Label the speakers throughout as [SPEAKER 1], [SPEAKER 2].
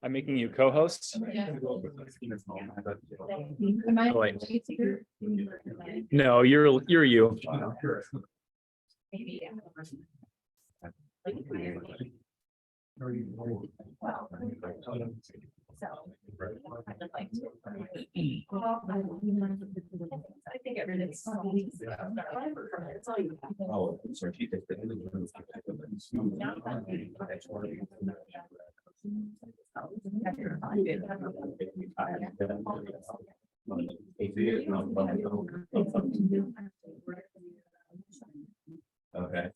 [SPEAKER 1] I'm making you co-host.
[SPEAKER 2] Am I?
[SPEAKER 1] Oh, wait. No, you're you.
[SPEAKER 2] I think everything's.
[SPEAKER 3] Oh, sorry, she takes Okay.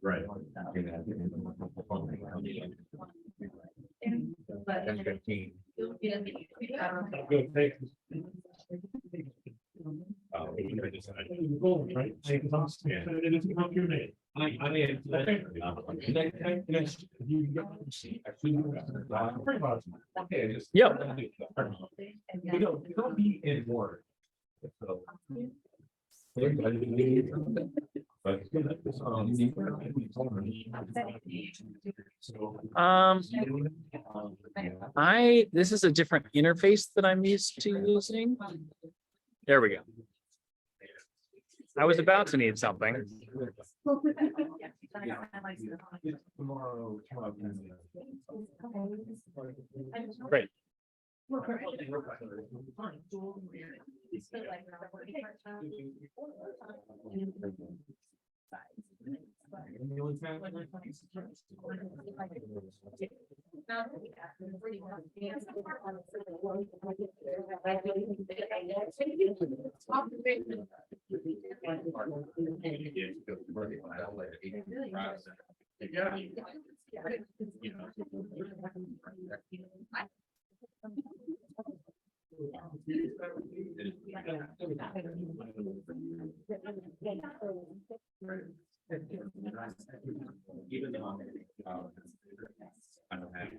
[SPEAKER 3] Right.
[SPEAKER 1] Yep.
[SPEAKER 3] We don't be in word.
[SPEAKER 1] This is a different interface that I'm used to using. There we go. I was about to need something. Great.
[SPEAKER 3] Even though I don't have.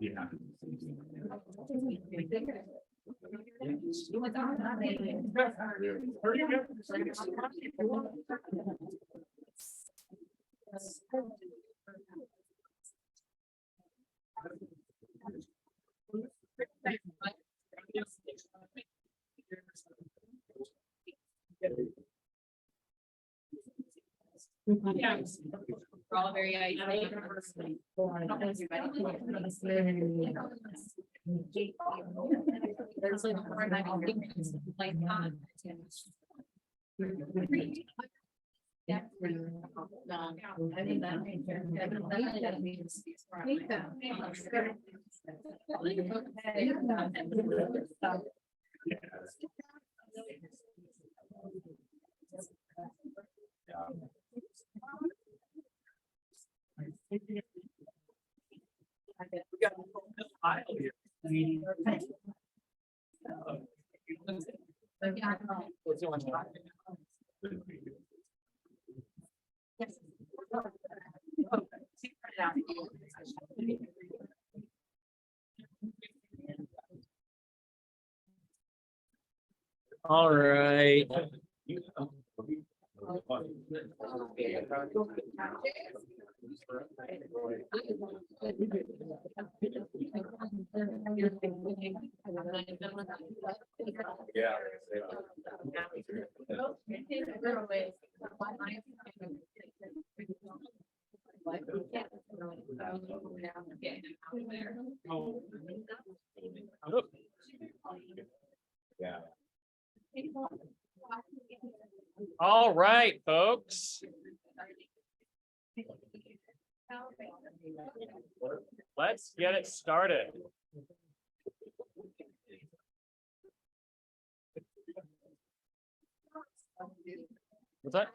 [SPEAKER 3] Yeah.
[SPEAKER 2] Yeah. We're all very. There's like. Yeah. No, I think that means.
[SPEAKER 1] All right.
[SPEAKER 3] Yeah. Yeah.
[SPEAKER 1] All right, folks. Let's get it started. What's that?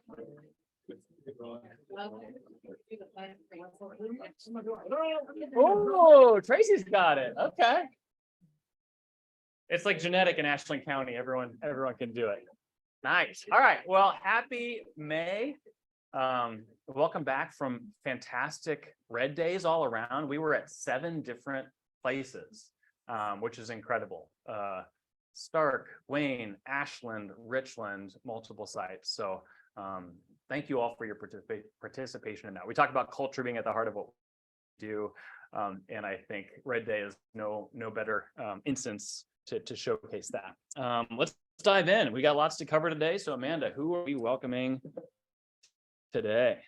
[SPEAKER 1] Oh, Tracy's got it. Okay. It's like genetic in Ashland County. Everyone can do it. Nice. All right. Well, happy May. Welcome back from fantastic red days all around. We were at 7 different places, which is incredible. Stark, Wayne, Ashland, Richland, multiple sites. So thank you all for your participation in that. We talked about culture being at the heart of what we do. And I think Red Day is no better instance to showcase that. Let's dive in. We got lots to cover today. So Amanda, who are we welcoming today?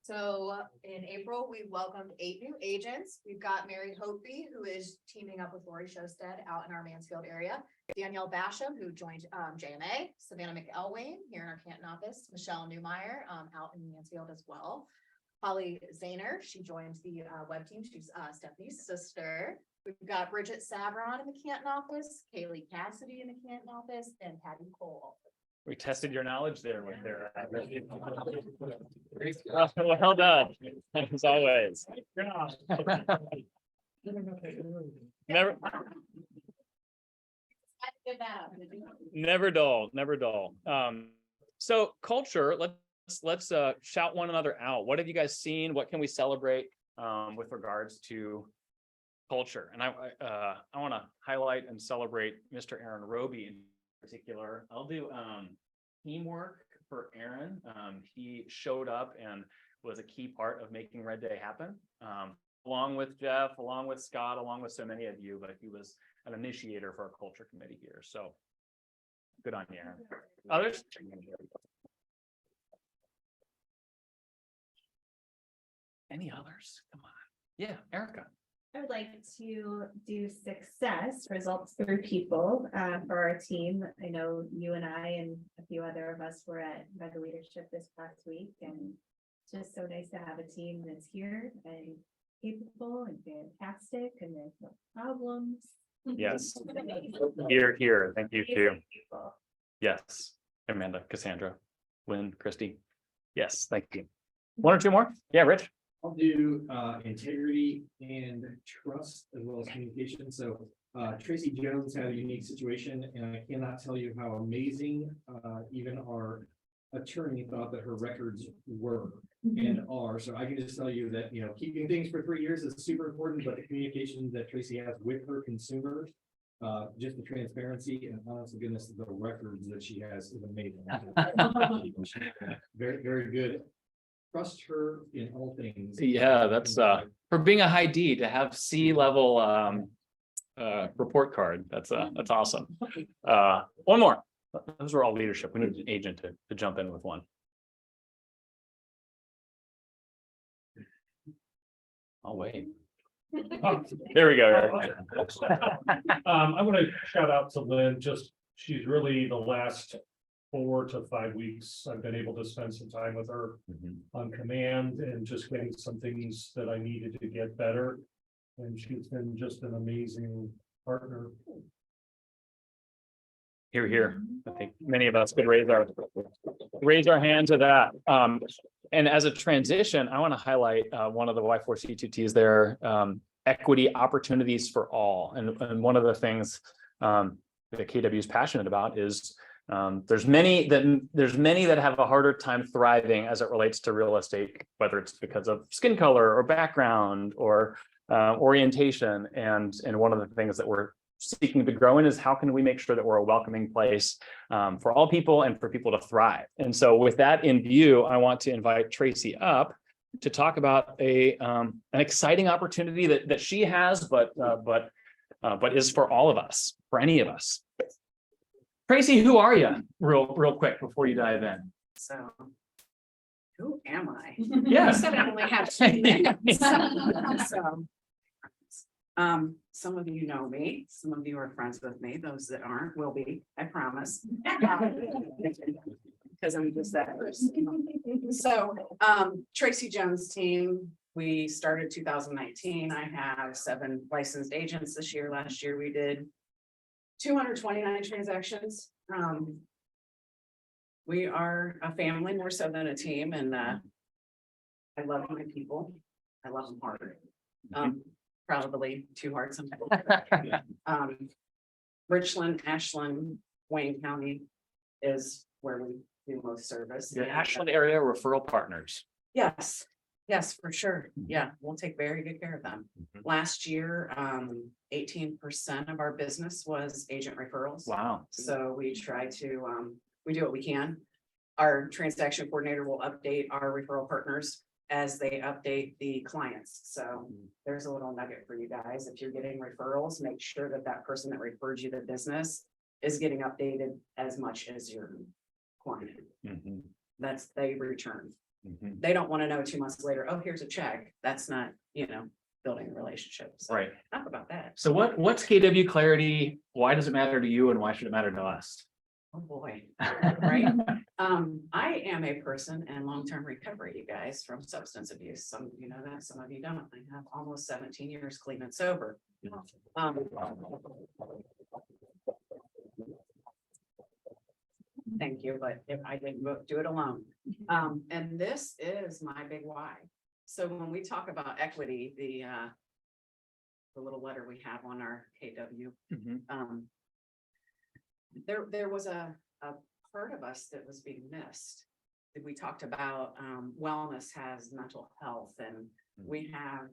[SPEAKER 4] So in April, we welcomed 8 new agents. We've got Mary Hopey, who is teaming up with Lori Showstead out in our Mansfield area. Danielle Basham, who joined JMA, Savannah McElwain here in our Canton office, Michelle Newmeyer out in Mansfield as well. Holly Zahner, she joined the web team. She's Stephanie's sister. We've got Bridget Savron in the Canton office, Kaylee Cassidy in the Canton office, and Patty Cole.
[SPEAKER 1] We tested your knowledge there with their. Well done, as always. Never dull. So culture, let's shout one another out. What have you guys seen? What can we celebrate with regards to culture? And I want to highlight and celebrate Mr. Aaron Roby in particular. I'll do teamwork for Aaron. He showed up and was a key part of making Red Day happen, along with Jeff, along with Scott, along with so many of you, but he was an initiator for our culture committee here. So good on you, Aaron. Others? Any others? Come on. Yeah, Erica.
[SPEAKER 5] I would like to do success results through people for our team. I know you and I and a few other of us were at Mega Leadership this past week, and it's just so nice to have a team that's here and capable and fantastic, and there's no problems.
[SPEAKER 1] Yes. Here. Thank you too. Yes. Amanda, Cassandra, Lynn, Christy. Yes, thank you. 1 or 2 more? Yeah, Rich.
[SPEAKER 3] I'll do integrity and trust as well as communication. So Tracy Jones had a unique situation, and I cannot tell you how amazing even our attorney thought that her records were and are. So I can just tell you that, keeping things for 3 years is super important, but the communication that Tracy has with her consumers, just the transparency and honest to goodness, the records that she has is amazing. Very, very good. Trust her in all things.
[SPEAKER 1] Yeah, that's for being a high D to have C-level report card. That's awesome. 1 more. Those are all leadership. We need an agent to jump in with one. I'll wait. There we go, Eric.
[SPEAKER 6] I want to shout out to Lynn. She's really the last 4 to 5 weeks. I've been able to spend some time with her on command and just getting some things that I needed to get better. And she's been just an amazing partner.
[SPEAKER 1] Here. I think many of us could raise our hand to that. And as a transition, I want to highlight one of the Y4C2Ts there, equity opportunities for all. And one of the things that KW is passionate about is there's many that have a harder time thriving as it relates to real estate, whether it's because of skin color or background or orientation. And one of the things that we're seeking to grow in is how can we make sure that we're a welcoming place for all people and for people to thrive. And so with that in view, I want to invite Tracy up to talk about an exciting opportunity that she has, but is for all of us, for any of us. Tracy, who are you? Real quick before you dive in.
[SPEAKER 7] So, who am I?
[SPEAKER 1] Yeah.
[SPEAKER 7] You said I only have 2 minutes. So, some of you know me, some of you are friends with me, those that aren't will be, I promise. Because I'm just that person. So, Tracy Jones team, we started 2019. I have 7 licensed agents this year. Last year we did 229 transactions. We are a family more so than a team, and I love my people. I love them hard. Probably too hard sometimes. Richland, Ashland, Wayne County is where we do most service.
[SPEAKER 1] The Ashland area referral partners.
[SPEAKER 7] Yes, yes, for sure. Yeah, we'll take very good care of them.
[SPEAKER 1] Mhm.
[SPEAKER 7] Last year, 18% of our business was agent referrals.
[SPEAKER 1] Wow.
[SPEAKER 7] So we try to, we do what we can. Our transaction coordinator will update our referral partners as they update the clients. So there's a little nugget for you guys. If you're getting referrals, make sure that that person that referred you the business is getting updated as much as your client.
[SPEAKER 1] Mhm,
[SPEAKER 7] That's, they return.
[SPEAKER 1] mhm.
[SPEAKER 7] They don't want to know 2 months later, oh, here's a check. That's not, building relationships.
[SPEAKER 1] Right.
[SPEAKER 7] Enough about that.
[SPEAKER 1] So what's KW Clarity? Why does it matter to you and why should it matter to us?
[SPEAKER 7] Oh, boy. Right? I am a person in long-term recovery, you guys, from substance abuse. Some of you know that, some of you don't. I have almost 17 years clean and sober. Thank you, but if I didn't do it alone. And this is my big why. So when we talk about equity, the little letter we have on our KW,
[SPEAKER 1] Mhm.
[SPEAKER 7] there was a part of us that was being missed. We talked about wellness has mental health, and we have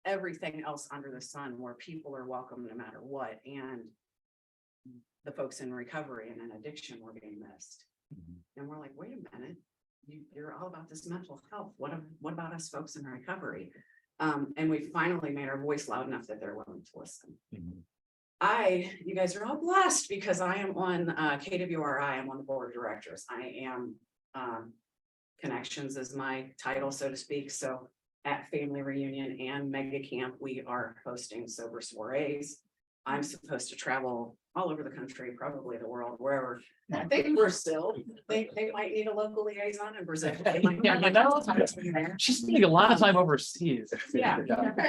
[SPEAKER 7] everything else under the sun where people are welcome no matter what, and the folks in recovery and in addiction were being missed. And we're like, wait a minute, you're all about this mental health. What about us folks in recovery? And we finally made our voice loud enough that they're willing to listen.
[SPEAKER 1] Mhm.
[SPEAKER 7] You guys are all blessed because I am on KWRI, I'm on the board of directors. I am Connections is my title, so to speak. So at Family Reunion and Mega Camp, we are hosting sober soirees. I'm supposed to travel all over the country, probably the world, wherever. I think we're still, they might need a local liaison in Brazil. They might
[SPEAKER 1] Yeah,
[SPEAKER 7] need
[SPEAKER 1] that's-
[SPEAKER 7] a local there.
[SPEAKER 1] She's spending a lot of time overseas.
[SPEAKER 7] Yeah,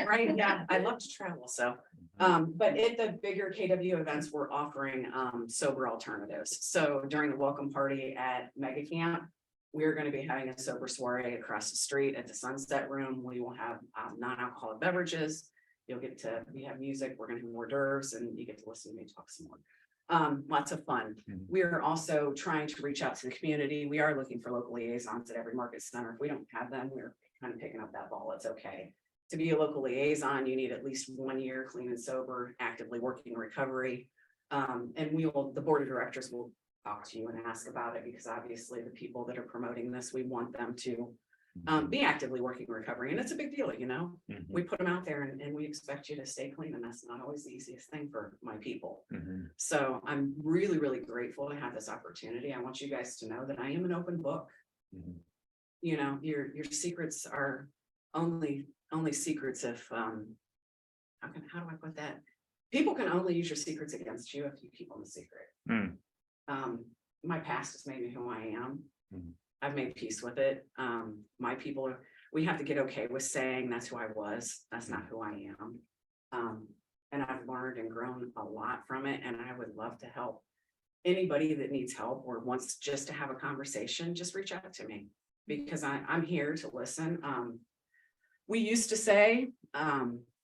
[SPEAKER 7] right, yeah, I love to travel, so, but at the bigger KW events, we're offering, sober alternatives. So during the welcome party at Mega Camp, we're gonna be having a sober soiree across the street at the Sunset Room. We will have, non-alcoholic beverages. We have music, we're gonna have hors d'oeuvres, and you get to listen to me talk some more. Lots of fun.
[SPEAKER 1] Mhm.
[SPEAKER 7] We are also trying to reach out to the community. We are looking for local liaisons at every market center. If we don't have them, we're kind of picking up that ball. It's okay. To be a local liaison, you need at least 1 year clean and sober, actively working in recovery. And the board of directors will talk to you and ask about it, because obviously the people that are promoting this, we want them to be actively working in recovery. And it's a big deal,
[SPEAKER 1] Mhm.
[SPEAKER 7] we put them out there and we expect you to stay clean, and that's not always the easiest thing for my people.
[SPEAKER 1] Mhm.
[SPEAKER 7] So I'm really, really grateful to have this opportunity. I want you guys to know that I am an open book.
[SPEAKER 1] Mhm.
[SPEAKER 7] Your secrets are only secrets if, how do I put that? People can only use your secrets against you if you keep them a secret.
[SPEAKER 1] Mm.
[SPEAKER 7] My past has made me who I am.
[SPEAKER 1] Mhm.
[SPEAKER 7] I've made peace with it. My people, we have to get okay with saying that's who I was. That's not who I am. And I've learned and grown a lot from it, and I would love to help anybody that needs help or wants just to have a conversation. Just reach out to me, because I'm here to listen. We used to say,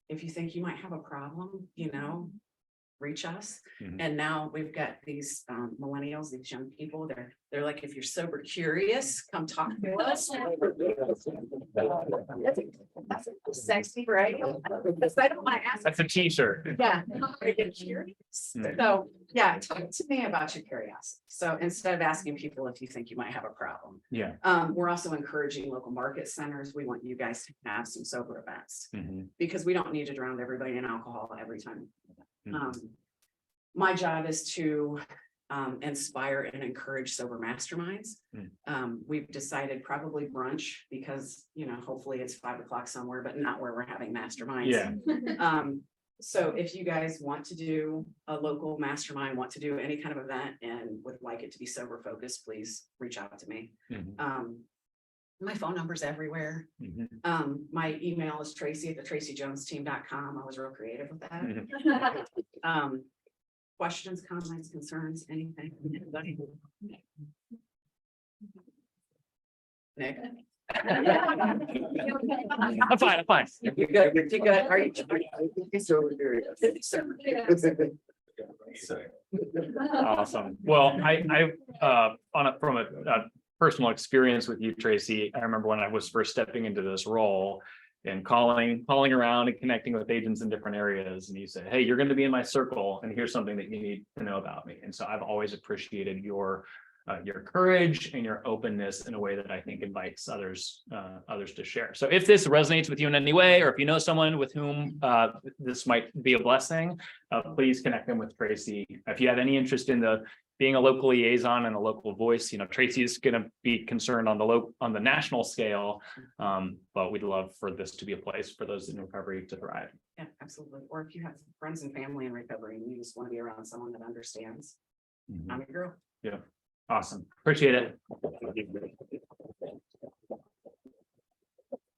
[SPEAKER 7] if you think you might have a problem, reach us.
[SPEAKER 1] Mhm.
[SPEAKER 7] And now we've got these millennials, these young people, they're like, if you're sober curious, come talk to us. That's sexy, right? Because I don't want to ask.
[SPEAKER 1] That's a t-shirt.
[SPEAKER 7] Yeah. Are you curious?
[SPEAKER 1] Mm.
[SPEAKER 7] So, yeah, talk to me about your curiosity. So instead of asking people if you think you might have a problem.
[SPEAKER 1] Yeah.
[SPEAKER 7] We're also encouraging local market centers. We want you guys to have some sober events,
[SPEAKER 1] Mhm.
[SPEAKER 7] because we don't need to drown everybody in alcohol every time.
[SPEAKER 1] Mhm.
[SPEAKER 7] My job is to inspire and encourage sober masterminds. We've decided probably brunch, because hopefully it's 5 o'clock somewhere, but not where we're having masterminds.
[SPEAKER 1] Yeah.
[SPEAKER 7] So if you guys want to do a local mastermind, want to do any kind of event and would like it to be sober focused, please reach out to me.
[SPEAKER 1] Mhm.
[SPEAKER 7] My phone number's everywhere.
[SPEAKER 1] Mhm.
[SPEAKER 7] My email is tracy@thetracyjonesteam.com. I was real creative with that.
[SPEAKER 1] Mhm.
[SPEAKER 7] Questions, comments, concerns, anything? Anybody? Nick?
[SPEAKER 1] I'm fine, I'm fine.
[SPEAKER 7] You got, are you?
[SPEAKER 1] Awesome. Well, from a personal experience with you, Tracy, I remember when I was first stepping into this role and calling around and connecting with agents in different areas. And you said, hey, you're going to be in my circle and here's something that you need to know about me. And so I've always appreciated your courage and your openness in a way that I think invites others to share. So if this resonates with you in any way, or if you know someone with whom this might be a blessing, please connect them with Tracy. If you have any interest in being a local liaison and a local voice, Tracy is going to be concerned on the national scale, but we'd love for this to be a place for those in recovery to thrive.
[SPEAKER 7] Yeah, absolutely. Or if you have friends and family in recovery and you just want to be around someone that understands, I'm your girl.
[SPEAKER 1] Yeah. Awesome. Appreciate it.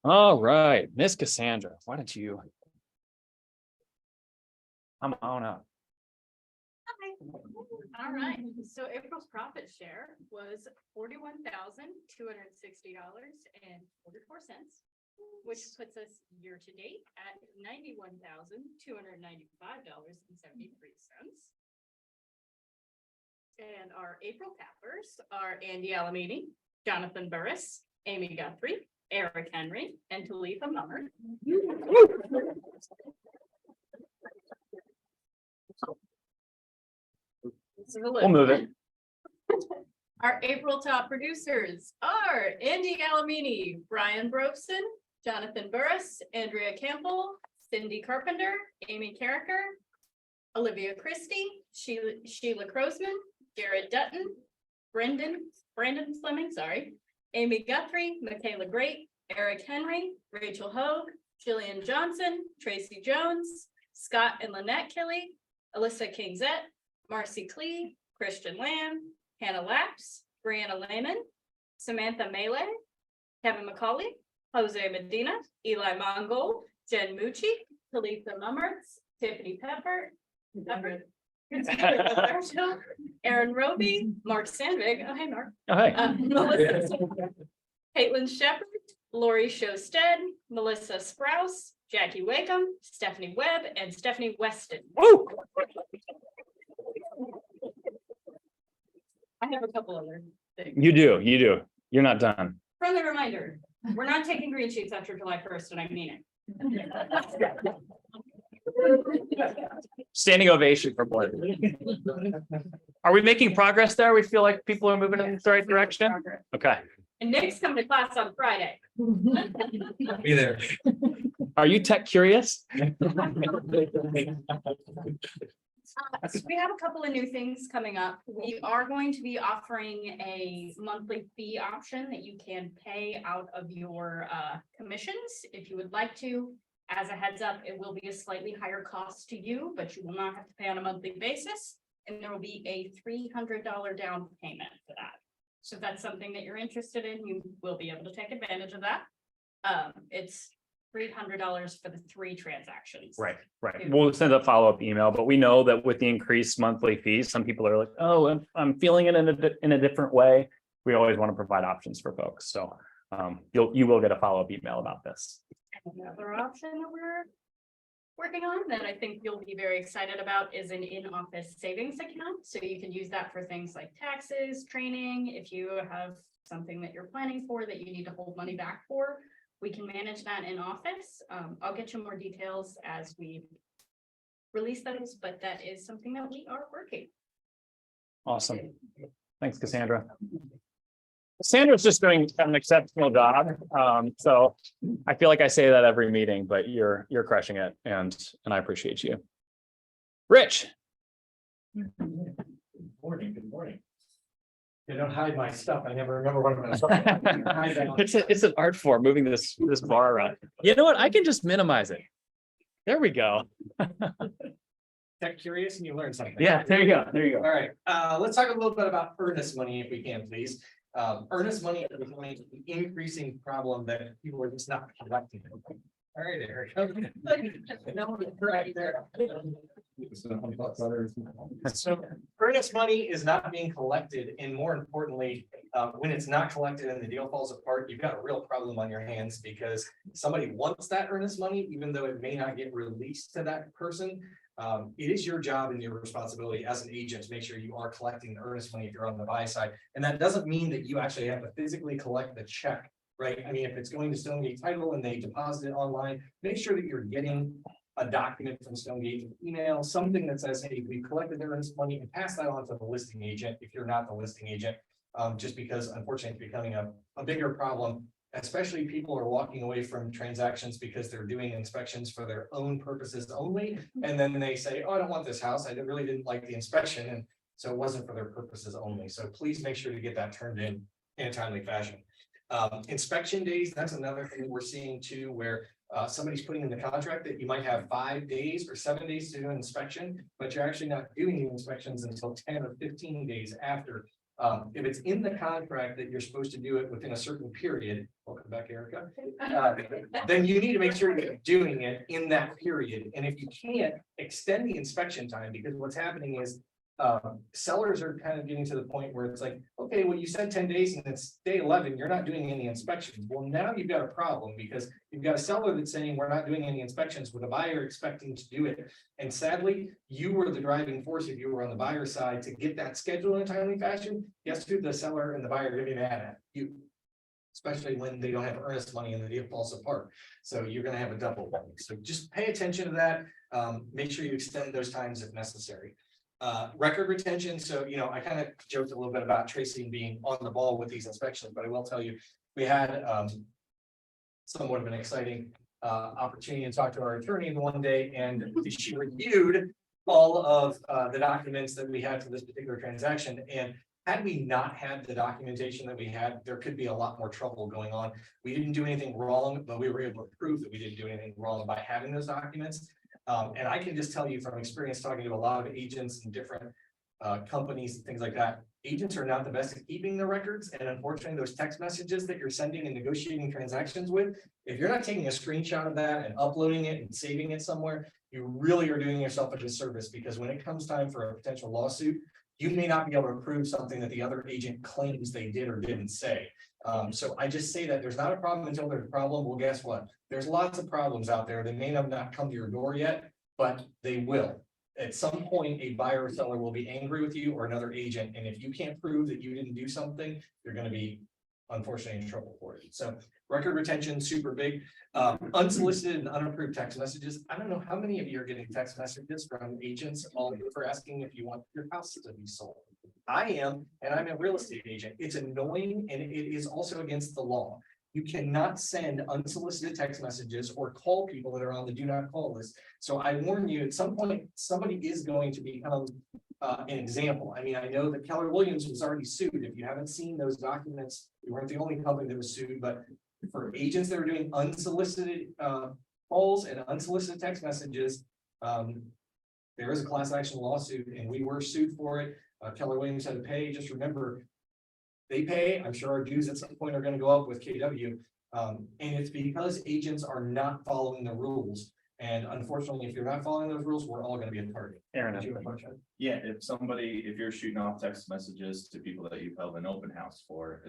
[SPEAKER 1] All right, Miss Cassandra, why don't you? I'm on up.
[SPEAKER 2] All right, so April's profit share was $41,260.44, which puts us year to date at $91,295.73. And our April cappers are Andy Alamini, Jonathan Burris, Amy Guthrie, Eric Henry, and Talitha Mummer.
[SPEAKER 1] We'll move it.
[SPEAKER 2] Our April top producers are Andy Alamini, Brian Brobson, Jonathan Burris, Andrea Campbell, Cindy Carpenter, Amy Carricker, Olivia Christie, Sheila Crosman, Jared Dutton, Brandon Fleming, Amy Guthrie, Michaela Great, Eric Henry, Rachel Hogue, Jillian Johnson, Tracy Jones, Scott and Lynette Kelly, Alyssa Kingzette, Marcy Clee, Christian Lamb, Hannah Laps, Brianna Lehman, Samantha Melee, Kevin McCauley, Jose Medina, Eli Mongol, Jen Mucci, Talitha Mummertz, Tiffany Pepper, Aaron Roby, Mark Sandvig, oh hey Mark,
[SPEAKER 1] Oh, hey.
[SPEAKER 2] Melissa, Caitlin Shepherd, Lori Shosted, Melissa Sprouse, Jackie Wakeham, Stephanie Webb, and Stephanie Weston.
[SPEAKER 1] Woo!
[SPEAKER 2] I have a couple other things.
[SPEAKER 1] You do. You're not done.
[SPEAKER 2] Friendly reminder, we're not taking green sheets after July 1st, and I mean it.
[SPEAKER 1] Standing ovation for Blair. Are we making progress there? We feel like people are moving in the right direction? Okay.
[SPEAKER 2] And Nick's coming to class on Friday.
[SPEAKER 3] Be there.
[SPEAKER 1] Are you tech curious?
[SPEAKER 2] So we have a couple of new things coming up. We are going to be offering a monthly fee option that you can pay out of your commissions if you would like to. As a heads up, it will be a slightly higher cost to you, but you will not have to pay on a monthly basis. And there will be a $300 down payment for that. So if that's something that you're interested in, you will be able to take advantage of that. It's $300 for the 3 transactions.
[SPEAKER 1] Right. We'll send a follow-up email, but we know that with the increased monthly fees, some people are like, oh, I'm feeling it in a different way. We always want to provide options for folks. So you will get a follow-up email about this.
[SPEAKER 2] Another option that we're working on that I think you'll be very excited about is an in-office savings account. So you can use that for things like taxes, training. If you have something that you're planning for that you need to hold money back for, we can manage that in office. I'll get you more details as we release those, but that is something that we are working.
[SPEAKER 1] Awesome. Thanks, Cassandra. Cassandra's just doing an exceptional job. So I feel like I say that every meeting, but you're crushing it, and I appreciate you. Rich.
[SPEAKER 3] Good morning. They don't hide my stuff. I never remember what I'm gonna.
[SPEAKER 1] It's an art form, moving this bar around. You know what? I can just minimize it. There we go.
[SPEAKER 3] Tech curious and you learn something.
[SPEAKER 1] Yeah, there you go.
[SPEAKER 3] All right, let's talk a little bit about earnest money if we can, please. Earnest money is becoming an increasing problem that people are just not collecting. All right, Eric. No, right there. So earnest money is not being collected, and more importantly, when it's not collected and the deal falls apart, you've got a real problem on your hands because somebody wants that earnest money, even though it may not get released to that person. It is your job and your responsibility as an agent to make sure you are collecting the earnest money if you're on the buy side. And that doesn't mean that you actually have to physically collect the check, right? I mean, if it's going to Stonegate Title and they deposit it online, make sure that you're getting a document from Stonegate, email, something that says, hey, we collected their earnest money, and pass that on to the listing agent if you're not the listing agent. Just because unfortunately it's becoming a bigger problem, especially people are walking away from transactions because they're doing inspections for their own purposes only. And then they say, oh, I don't want this house. I really didn't like the inspection. And so it wasn't for their purposes only. So please make sure to get that turned in a timely fashion. Inspection days, that's another thing we're seeing too, where somebody's putting in the contract that you might have 5 days or 7 days to do an inspection, but you're actually not doing the inspections until 10 or 15 days after. If it's in the contract that you're supposed to do it within a certain period, welcome back, Erica, then you need to make sure you're doing it in that period. And if you can't, extend the inspection time, because what's happening is sellers are kind of getting to the point where it's like, okay, well, you said 10 days and it's day 11, you're not doing any inspections. Well, now you've got a problem because you've got a seller that's saying we're not doing any inspections with a buyer expecting to do it. And sadly, you were the driving force if you were on the buyer side to get that scheduled in a timely fashion. Guess who the seller and the buyer are gonna be mad at? You. Especially when they don't have earnest money and the deal falls apart. So you're gonna have a double whammy. So just pay attention to that. Make sure you extend those times if necessary. Record retention. So, you know, I kind of joked a little bit about Tracy being on the ball with these inspections, but I will tell you, we had somewhat of an exciting opportunity to talk to our attorney one day, and she reviewed all of the documents that we had for this particular transaction. And had we not had the documentation that we had, there could be a lot more trouble going on. We didn't do anything wrong, but we were able to prove that we didn't do anything wrong by having those documents. And I can just tell you from experience talking to a lot of agents and different companies and things like that, agents are not the best at keeping the records. And unfortunately, those text messages that you're sending and negotiating transactions with, if you're not taking a screenshot of that and uploading it and saving it somewhere, you really are doing yourself a disservice, because when it comes time for a potential lawsuit, you may not be able to prove something that the other agent claims they did or didn't say. So I just say that there's not a problem until there's a problem. Well, guess what? There's lots of problems out there that may have not come to your door yet, but they will. At some point, a buyer or seller will be angry with you or another agent. And if you can't prove that you didn't do something, you're going to be unfortunately in trouble for it. So record retention, super big. Unsolicited and unapproved text messages. I don't know how many of you are getting text messages from agents all for asking if you want your house to be sold. I am, and I'm a real estate agent. It's annoying, and it is also against the law. You cannot send unsolicited text messages or call people that are on the do not call list. So I warn you, at some point, somebody is going to become an example. I mean, I know that Keller Williams was already sued. If you haven't seen those documents, we weren't the only company that was sued, but for agents that are doing unsolicited calls and unsolicited text messages, there is a class action lawsuit, and we were sued for it. Keller Williams had to pay. Just remember, they pay. I'm sure our dues at some point are going to go up with KW. And it's because agents are not following the rules. And unfortunately, if you're not following those rules, we're all going to be a target.
[SPEAKER 1] Aaron,
[SPEAKER 3] Did you have a question?
[SPEAKER 8] Yeah, if you're shooting off text messages to people that you've held an open house for,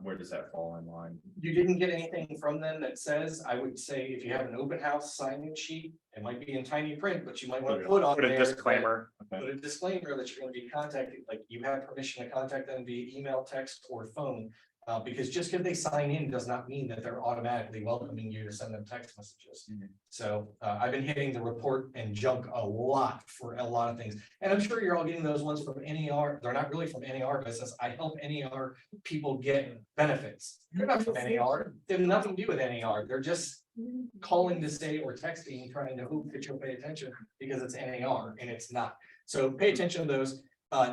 [SPEAKER 8] where does that fall in line?
[SPEAKER 3] You didn't get anything from them that says, I would say, if you have an open house sign-in sheet, it might be in tiny print, but you might want to put on
[SPEAKER 1] Put a
[SPEAKER 3] there.
[SPEAKER 1] disclaimer.
[SPEAKER 3] Put a disclaimer that you're going to be contacted, like you have permission to contact them via email, text, or phone. Because just because they sign in does not mean that they're automatically welcoming you to send them text messages. So I've been hitting the report and junk a lot for a lot of things. And I'm sure you're all getting those ones from NAR. They're not really from NAR business. I help NAR people get benefits. They're not from NAR. They have nothing to do with NAR. They're just calling to say or texting, trying to hope that you'll pay attention because it's NAR and it's not. So pay attention to those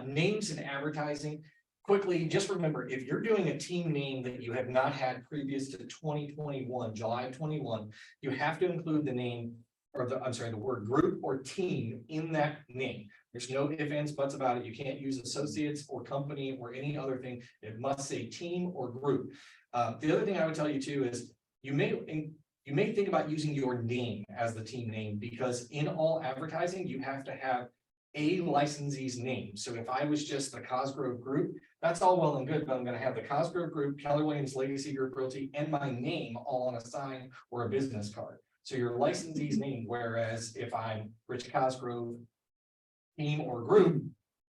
[SPEAKER 3] names and advertising. Quickly, just remember, if you're doing a team name that you have not had previous to 2021, July 21, you have to include the name or the word group or team in that name. There's no ifs, ands, buts about it. You can't use associates or company or any other thing. It must say team or group. The other thing I would tell you too is you may you may think about using your name as the team name, because in all advertising, you have to have a licensee's name. So if I was just the Cosgrove Group, that's all well and good, but I'm gonna have the Cosgrove Group, Keller Williams Legacy Group Realty, and my name all on a sign or a business card. So your licensee's name, whereas if I'm Rich Cosgrove team or group,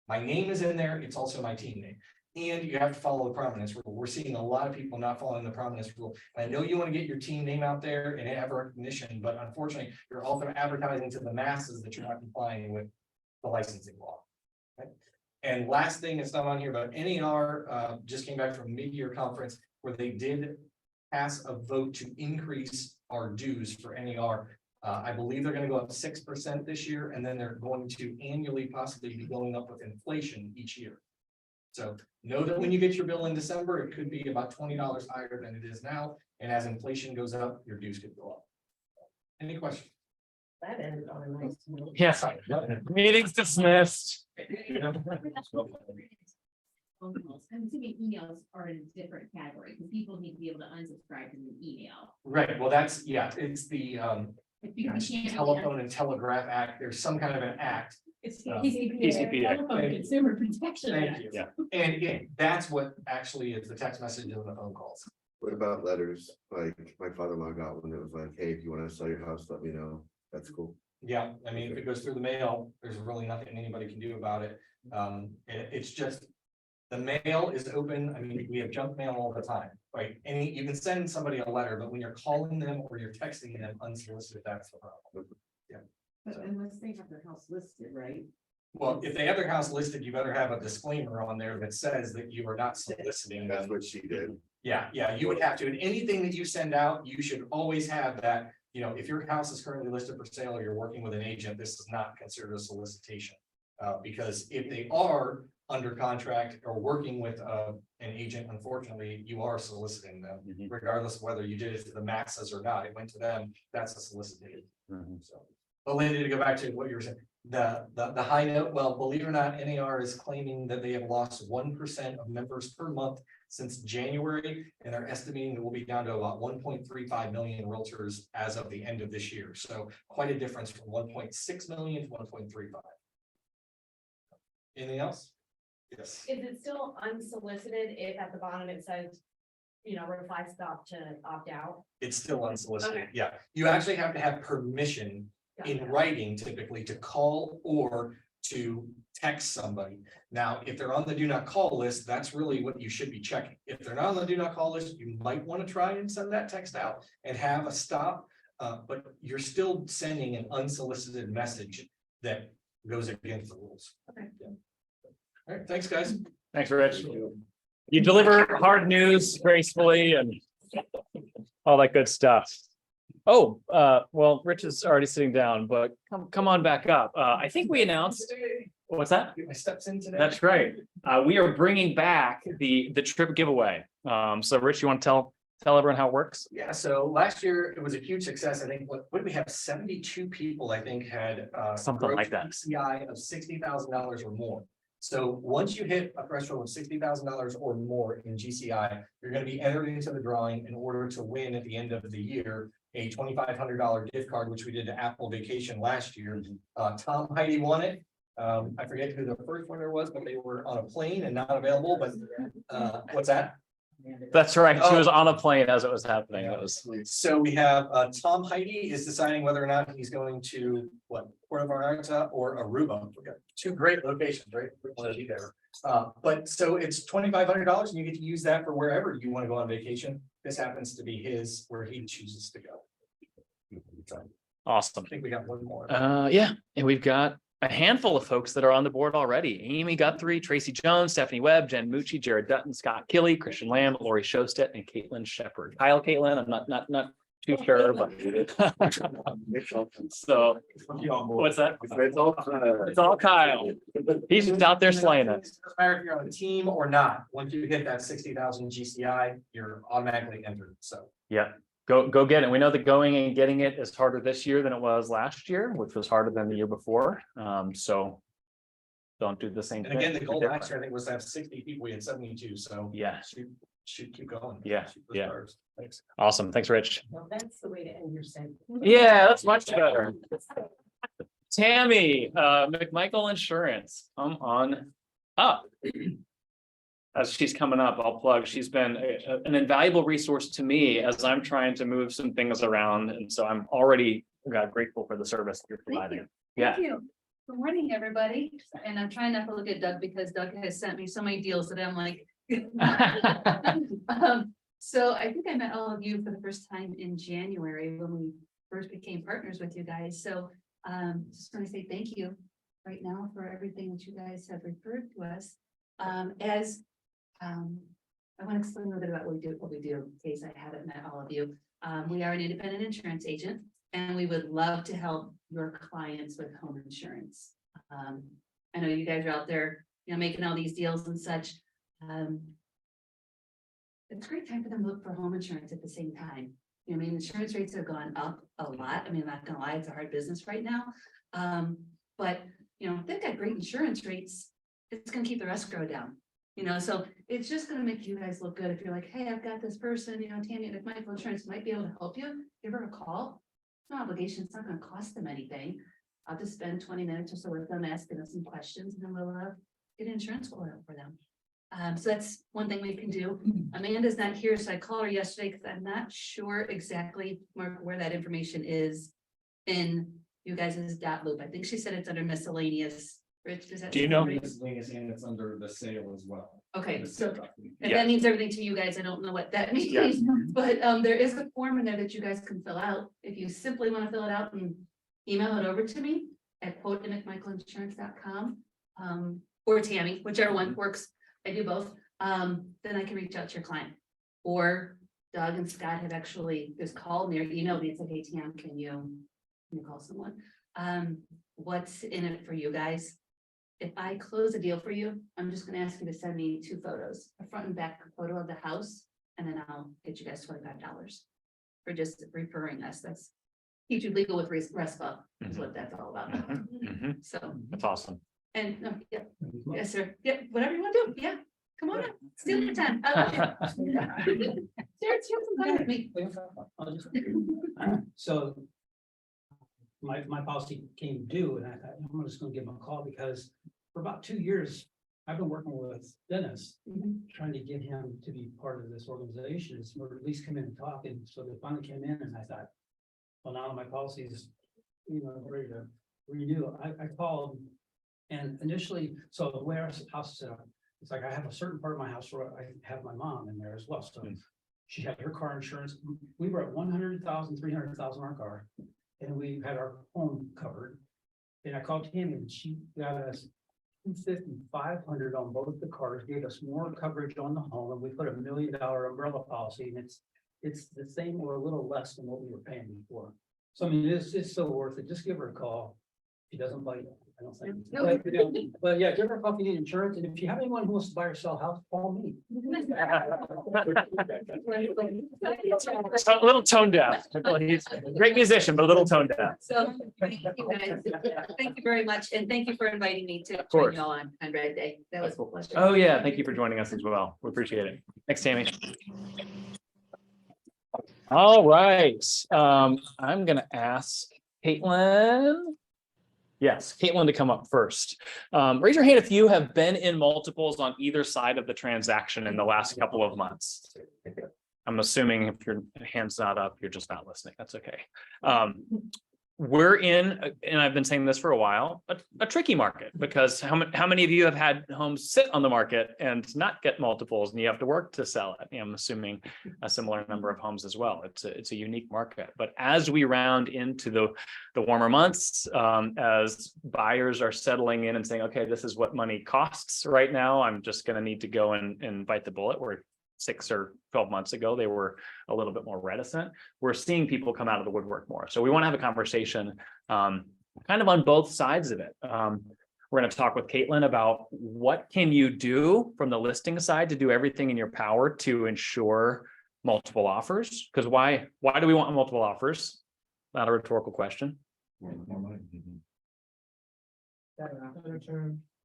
[SPEAKER 3] my name is in there, it's also my team name. And you have to follow the prominence rule. We're seeing a lot of people not following the prominence rule. And I know you want to get your team name out there and have recognition, but unfortunately, you're also advertising to the masses that you're not complying with the licensing law. Okay? And last thing that's not on here, but NAR just came back from a mid-year conference where they did pass a vote to increase our dues for NAR. I believe they're going to go up 6% this year, and then they're going to annually possibly be going up with inflation each year. So know that when you get your bill in December, it could be about $20 higher than it is now. And as inflation goes up, your dues could go up. Any questions?
[SPEAKER 9] That ended on a nice note.
[SPEAKER 1] Yes, meeting's dismissed.
[SPEAKER 9] Phone calls. I'm assuming emails are in a different category, because people need to be able to unsubscribe from an email.
[SPEAKER 3] Right, well, that's, yeah, it's the
[SPEAKER 9] If you can't really
[SPEAKER 3] Telephone and Telegraph Act. There's some kind of an act.
[SPEAKER 9] It's
[SPEAKER 1] TCPA.
[SPEAKER 9] TCPA, Telephone Consumer Protection
[SPEAKER 3] Thank
[SPEAKER 9] Act.
[SPEAKER 3] you.
[SPEAKER 1] Yeah.
[SPEAKER 3] And again, that's what actually is the text messages and the phone calls.
[SPEAKER 10] What about letters? Like my father-in-law got one that was like, hey, if you want to sell your house, let me know. That's cool.
[SPEAKER 3] Yeah, I mean, if it goes through the mail, there's really nothing anybody can do about it. It's just. The mail is open. I mean, we have junk mail all the time, right? You can send somebody a letter, but when you're calling them or you're texting them unsolicited, that's the problem.
[SPEAKER 9] But unless they have their house listed, right?
[SPEAKER 3] Well, if they have their house listed, you better have a disclaimer on there that says that you are not soliciting
[SPEAKER 10] That's
[SPEAKER 3] them.
[SPEAKER 10] what she did.
[SPEAKER 3] Yeah, you would have to. And anything that you send out, you should always have that, if your house is currently listed for sale or you're working with an agent, this is not considered a solicitation. Because if they are under contract or working with an agent, unfortunately, you are soliciting them, regardless of whether you did it to the masses or not. It went to them, that's a solicitation. So, but Linda, to go back to what you were saying, the high note, well, believe it or not, NAR is claiming that they have lost 1% of members per month since January, and they're estimating that we'll be down to about 1.35 million realtors as of the end of this year. So quite a difference from 1.6 million to 1.35. Anything else? Yes.
[SPEAKER 11] Is it still unsolicited if at the bottom it says, reply stop to opt out?
[SPEAKER 3] It's still unsolicited.
[SPEAKER 11] Okay.
[SPEAKER 3] Yeah, you actually have to have permission in
[SPEAKER 11] Gotcha.
[SPEAKER 3] writing typically to call or to text somebody. Now, if they're on the do not call list, that's really what you should be checking. If they're not on the do not call list, you might want to try and send that text out and have a stop. But you're still sending an unsolicited message that goes against the rules.
[SPEAKER 11] Okay.
[SPEAKER 3] Yeah. All right, thanks, guys.
[SPEAKER 1] Thanks, Rich. You deliver hard news gracefully and all that good stuff. Oh, well, Rich is already sitting down, but come on back up. I think we announced, what's that?
[SPEAKER 3] Get my steps in today.
[SPEAKER 1] That's right. We are bringing back the trip giveaway. So Rich, you want to tell everyone how it works?
[SPEAKER 3] Yeah, so last year it was a huge success. I think, what did we have? 72 people, I think, had
[SPEAKER 1] Something like that.
[SPEAKER 3] CI of $60,000 or more. So once you hit a threshold of $60,000 or more in GCI, you're going to be entered into the drawing in order to win at the end of the year a $2,500 gift card, which we did to Apple Vacation last year. Tom Heidi won it. I forget who the first winner was, but they were on a plane and not available. But what's that?
[SPEAKER 1] That's right. She was on a plane as it was happening. It was.
[SPEAKER 3] So we have Tom Heidi is deciding whether or not he's going to Puerto Vallarta or Aruba. We've got two great locations, right? We want to be there. But so it's $2,500 and you get to use that for wherever you want to go on vacation. This happens to be his where he chooses to go. So
[SPEAKER 1] Awesome.
[SPEAKER 3] I think we got one more.
[SPEAKER 1] Yeah, and we've got a handful of folks that are on the board already. Amy Guthrie, Tracy Jones, Stephanie Webb, Jen Mucci, Jared Dutton, Scott Killey, Christian Lamb, Lori Shostet, and Caitlin Shepard. Kyle Caitlin, I'm not too sure, but. So, what's that? It's all Kyle. He's just out there slaying it.
[SPEAKER 3] Doesn't matter if you're on a team or not. Once you hit that 60,000 GCI, you're automatically entered. So.
[SPEAKER 1] Yeah, go get it. We know that going and getting it is harder this year than it was last year, which was harder than the year before. So don't do the same thing.
[SPEAKER 3] And again, the goal last year, I think, was to have 60 people. We had 72. So.
[SPEAKER 1] Yeah.
[SPEAKER 3] Should keep going.
[SPEAKER 1] Yeah,
[SPEAKER 3] Shoot for the
[SPEAKER 1] yeah.
[SPEAKER 3] stars.
[SPEAKER 1] Thanks. Awesome. Thanks, Rich.
[SPEAKER 11] Well, that's the way to end your sentence.
[SPEAKER 1] Yeah, that's much better. Tammy, McMichael Insurance, come on up. As she's coming up, I'll plug, she's been an invaluable resource to me as I'm trying to move some things around, and so I'm already grateful for the service you're providing. Yeah.
[SPEAKER 12] Thank you. Good morning, everybody. And I'm trying not to look at Doug because Doug has sent me so many deals that I'm like. So I think I met all of you for the first time in January when we first became partners with you guys. So just want to say thank you right now for everything that you guys have referred to us. I want to explain a little bit about what we do in case I haven't met all of you. We are an independent insurance agent and we would love to help your clients with home insurance. I know you guys are out there, making all these deals and such. It's a great time for them to look for home insurance at the same time. Insurance rates have gone up a lot. I'm not gonna lie, it's a hard business right now. But if they've got great insurance rates, it's gonna keep their escrow down. So it's just gonna make you guys look good. If you're like, hey, I've got this person, Tammy at McMichael Insurance might be able to help you, give her a call. No obligation, it's not gonna cost them anything. I'll just spend 20 minutes or so with them asking them some questions and then we'll get an insurance quote out for them. So that's one thing we can do. Amanda's not here, so I called her yesterday because I'm not sure exactly, Mark, where that information is in you guys' dot loop. I think she said it's under miscellaneous. Rich, does that?
[SPEAKER 1] Do you know?
[SPEAKER 3] Miscellaneous, and it's under the sale as well.
[SPEAKER 12] Okay,
[SPEAKER 3] The
[SPEAKER 12] so
[SPEAKER 3] sale document.
[SPEAKER 12] if
[SPEAKER 1] Yeah.
[SPEAKER 12] that means everything to you guys, I don't know what that means,
[SPEAKER 1] Yes.
[SPEAKER 12] but there is a form in there that you guys can fill out. If you simply want to fill it out and email it over to me at quote@mcmichaelinsurance.com, or Tammy, whichever one works. I do both. Then I can reach out to your client. Or Doug and Scott have actually just called me or emailed me and said, hey, Tam, can you call someone? What's in it for you guys? If I close a deal for you, I'm just gonna ask you to send me 2 photos, a front and back photo of the house, and then I'll get you guys $25 for just referring us. That's keep you legal with RESPA is what that's all about.
[SPEAKER 1] Mhm.
[SPEAKER 12] So,
[SPEAKER 1] That's awesome.
[SPEAKER 12] and, yeah, yes, sir. Yeah, whatever you want to do. Yeah, come on up. Steal your time. I love it. Share some time with me.
[SPEAKER 13] So my policy came due and I thought, I'm just gonna give them a call because for about 2 years, I've been working with Dennis, trying to get him to be part of this organization, or at least come in and talk. And so they finally came in and I thought, well, now my policy is, ready to renew. I called and initially, so the way our house is set up, it's like I have a certain part of my house where I have my mom in there as well. So she had her car insurance. We were at 100,000, 300,000 our car. And we had our home covered. And I called Tammy and she got us 250, 500 on both the cars, gave us more coverage on the home, and we put $1 million umbrella policy, and it's the same or a little less than what we were paying before. So I mean, it's so worth it. Just give her a call. She doesn't bite, I don't think. But yeah, give her a call if you need insurance, and if you have anyone who wants to buy or sell a house, call me.
[SPEAKER 1] A little tone deaf. He's a great musician, but a little tone deaf.
[SPEAKER 12] So, thank you guys. Thank you very much. And thank you for inviting me to join
[SPEAKER 1] course.
[SPEAKER 12] you all on Red Day. That was a pleasure.
[SPEAKER 1] Oh, yeah. Thank you for joining us as well. We appreciate it. Thanks, Tammy. All right. I'm gonna ask Caitlin. Yes, Caitlin to come up first. Raise your hand if you have been in multiples on either side of the transaction in the last couple of months. I'm assuming if your hand's not up, you're just not listening. That's okay. We're in, and I've been saying this for a while, a tricky market because how many of you have had homes sit on the market and not get multiples and you have to work to sell it? I'm assuming a similar number of homes as well. It's a unique market, but as we round into the warmer months, as buyers are settling in and saying, okay, this is what money costs right now. I'm just going to need to go and bite the bullet. Where 6 or 12 months ago, they were a little bit more reticent. We're seeing people come out of the woodwork more. So we want to have a conversation kind of on both sides of it. We're going to talk with Caitlin about what can you do from the listing side to do everything in your power to ensure multiple offers? Because why do we want multiple offers? Not a rhetorical question.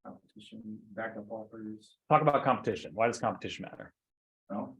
[SPEAKER 3] Competition, backup offers.
[SPEAKER 1] Talk about competition. Why does competition matter?
[SPEAKER 8] No,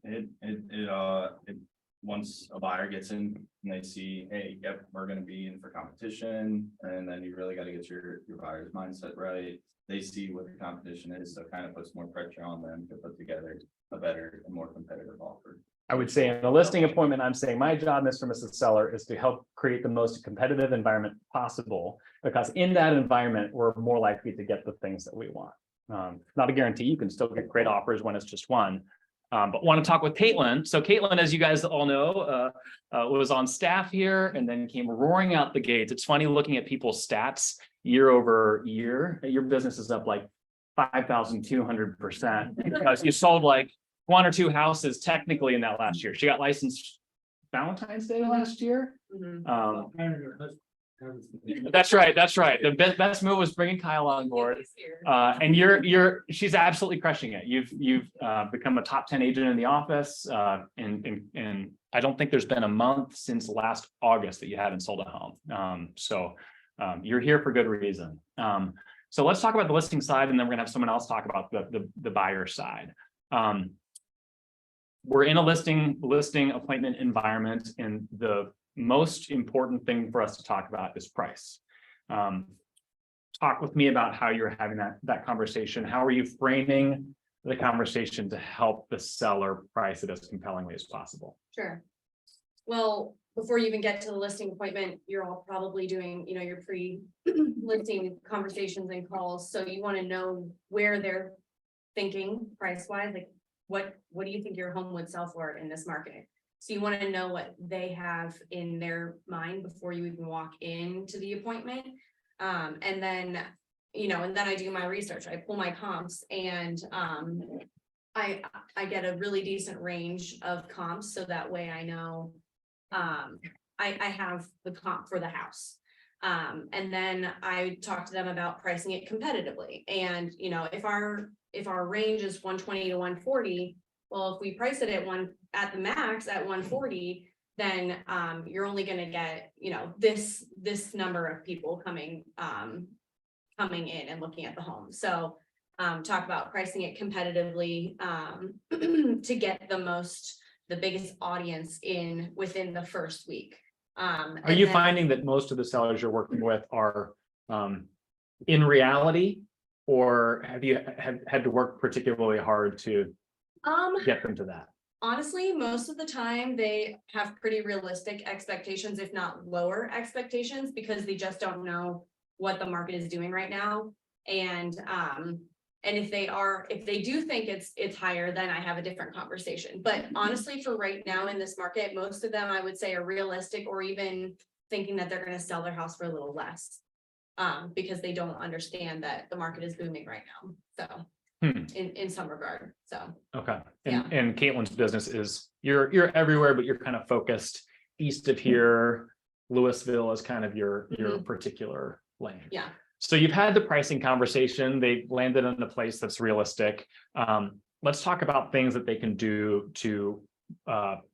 [SPEAKER 8] once a buyer gets in and they see, hey, yep, we're gonna be in for competition, and then you really gotta get your buyer's mindset right. They see what the competition is, so it kind of puts more pressure on them to put together a better and more competitive offer.
[SPEAKER 1] I would say in a listing appointment, I'm saying my job, Mr. and Mrs. Seller, is to help create the most competitive environment possible. Because in that environment, we're more likely to get the things that we want. Not a guarantee, you can still get great offers when it's just one. But want to talk with Caitlin. So Caitlin, as you guys all know, was on staff here and then came roaring out the gates. It's funny looking at people's stats year over year. Your business is up like 5,200% because you sold like 1 or 2 houses technically in that last year. She got licensed Valentine's Day last year. That's right. The best move was bringing Kyle on board. And she's absolutely crushing it. You've become a top 10 agent in the office. And I don't think there's been a month since last August that you haven't sold a home. So you're here for good reason. So let's talk about the listing side, and then we're gonna have someone else talk about the buyer side. We're in a listing appointment environment, and the most important thing for us to talk about is price. Talk with me about how you're having that conversation. How are you framing the conversation to help the seller price it as compellingly as possible?
[SPEAKER 11] Sure. Well, before you even get to the listing appointment, you're all probably doing, your pre-listing conversations and calls. So you want to know where they're thinking price wise, like what do you think your home would sell for in this market? So you want to know what they have in their mind before you even walk into the appointment. And then I do my research. I pull my comps, and I get a really decent range of comps, so that way I know I have the comp for the house. And then I talk to them about pricing it competitively. And if our range is 120 to 140, well, if we price it at the max at 140, then you're only going to get this number of people coming in and looking at the home. So talk about pricing it competitively to get the biggest audience within the first week.
[SPEAKER 1] Are you finding that most of the sellers you're working with are in reality, or have you had to work particularly hard to get them to that?
[SPEAKER 11] Honestly, most of the time they have pretty realistic expectations, if not lower expectations, because they just don't know what the market is doing right now. And if they do think it's higher, then I have a different conversation. But honestly, for right now in this market, most of them I would say are realistic, or even thinking that they're going to sell their house for a little less, because they don't understand that the market is booming right now. So in some regard. So
[SPEAKER 1] okay. And Caitlin's business is you're everywhere, but you're kind of focused east of here. Louisville is kind of your particular lane.
[SPEAKER 11] Yeah.
[SPEAKER 1] So you've had the pricing conversation. They've landed in a place that's realistic. Let's talk about things that they can do to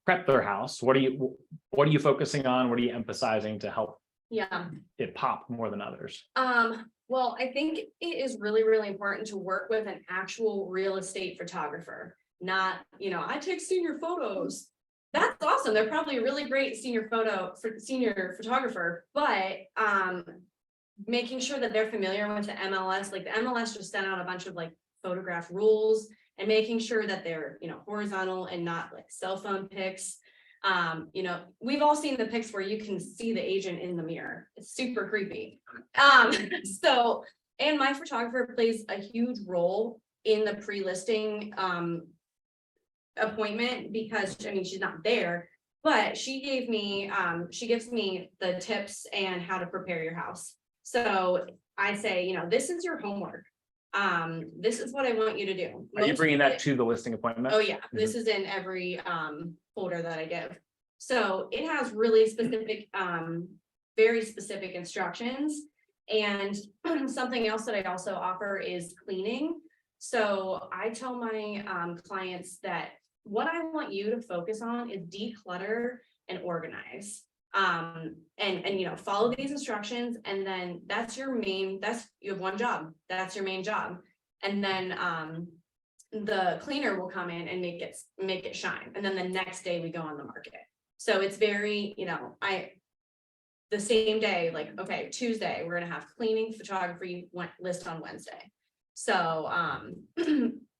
[SPEAKER 1] prep their house. What are you focusing on? What are you emphasizing to help it pop more than others?
[SPEAKER 11] Well, I think it is really, really important to work with an actual real estate photographer, not, I take senior photos. That's awesome. They're probably a really great senior photographer, but making sure that they're familiar with the MLS. Like the MLS just sent out a bunch of photograph rules, and making sure that they're, horizontal and not cell phone pics. We've all seen the pics where you can see the agent in the mirror. It's super creepy. And my photographer plays a huge role in the pre-listing appointment, because she's not there, but she gives me the tips and how to prepare your house. So I say, this is your homework. This is what I want you to do.
[SPEAKER 1] Are you bringing that to the listing appointment?
[SPEAKER 11] Oh yeah, this is in every folder that I give. So it has really specific, very specific instructions. And something else that I also offer is cleaning. So I tell my clients that what I want you to focus on is declutter and organize. And follow these instructions, and then you have one job. That's your main job. And then the cleaner will come in and make it shine, and then the next day we go on the market. So it's very, the same day, like, okay, Tuesday, we're gonna have cleaning, photography, list on Wednesday. So,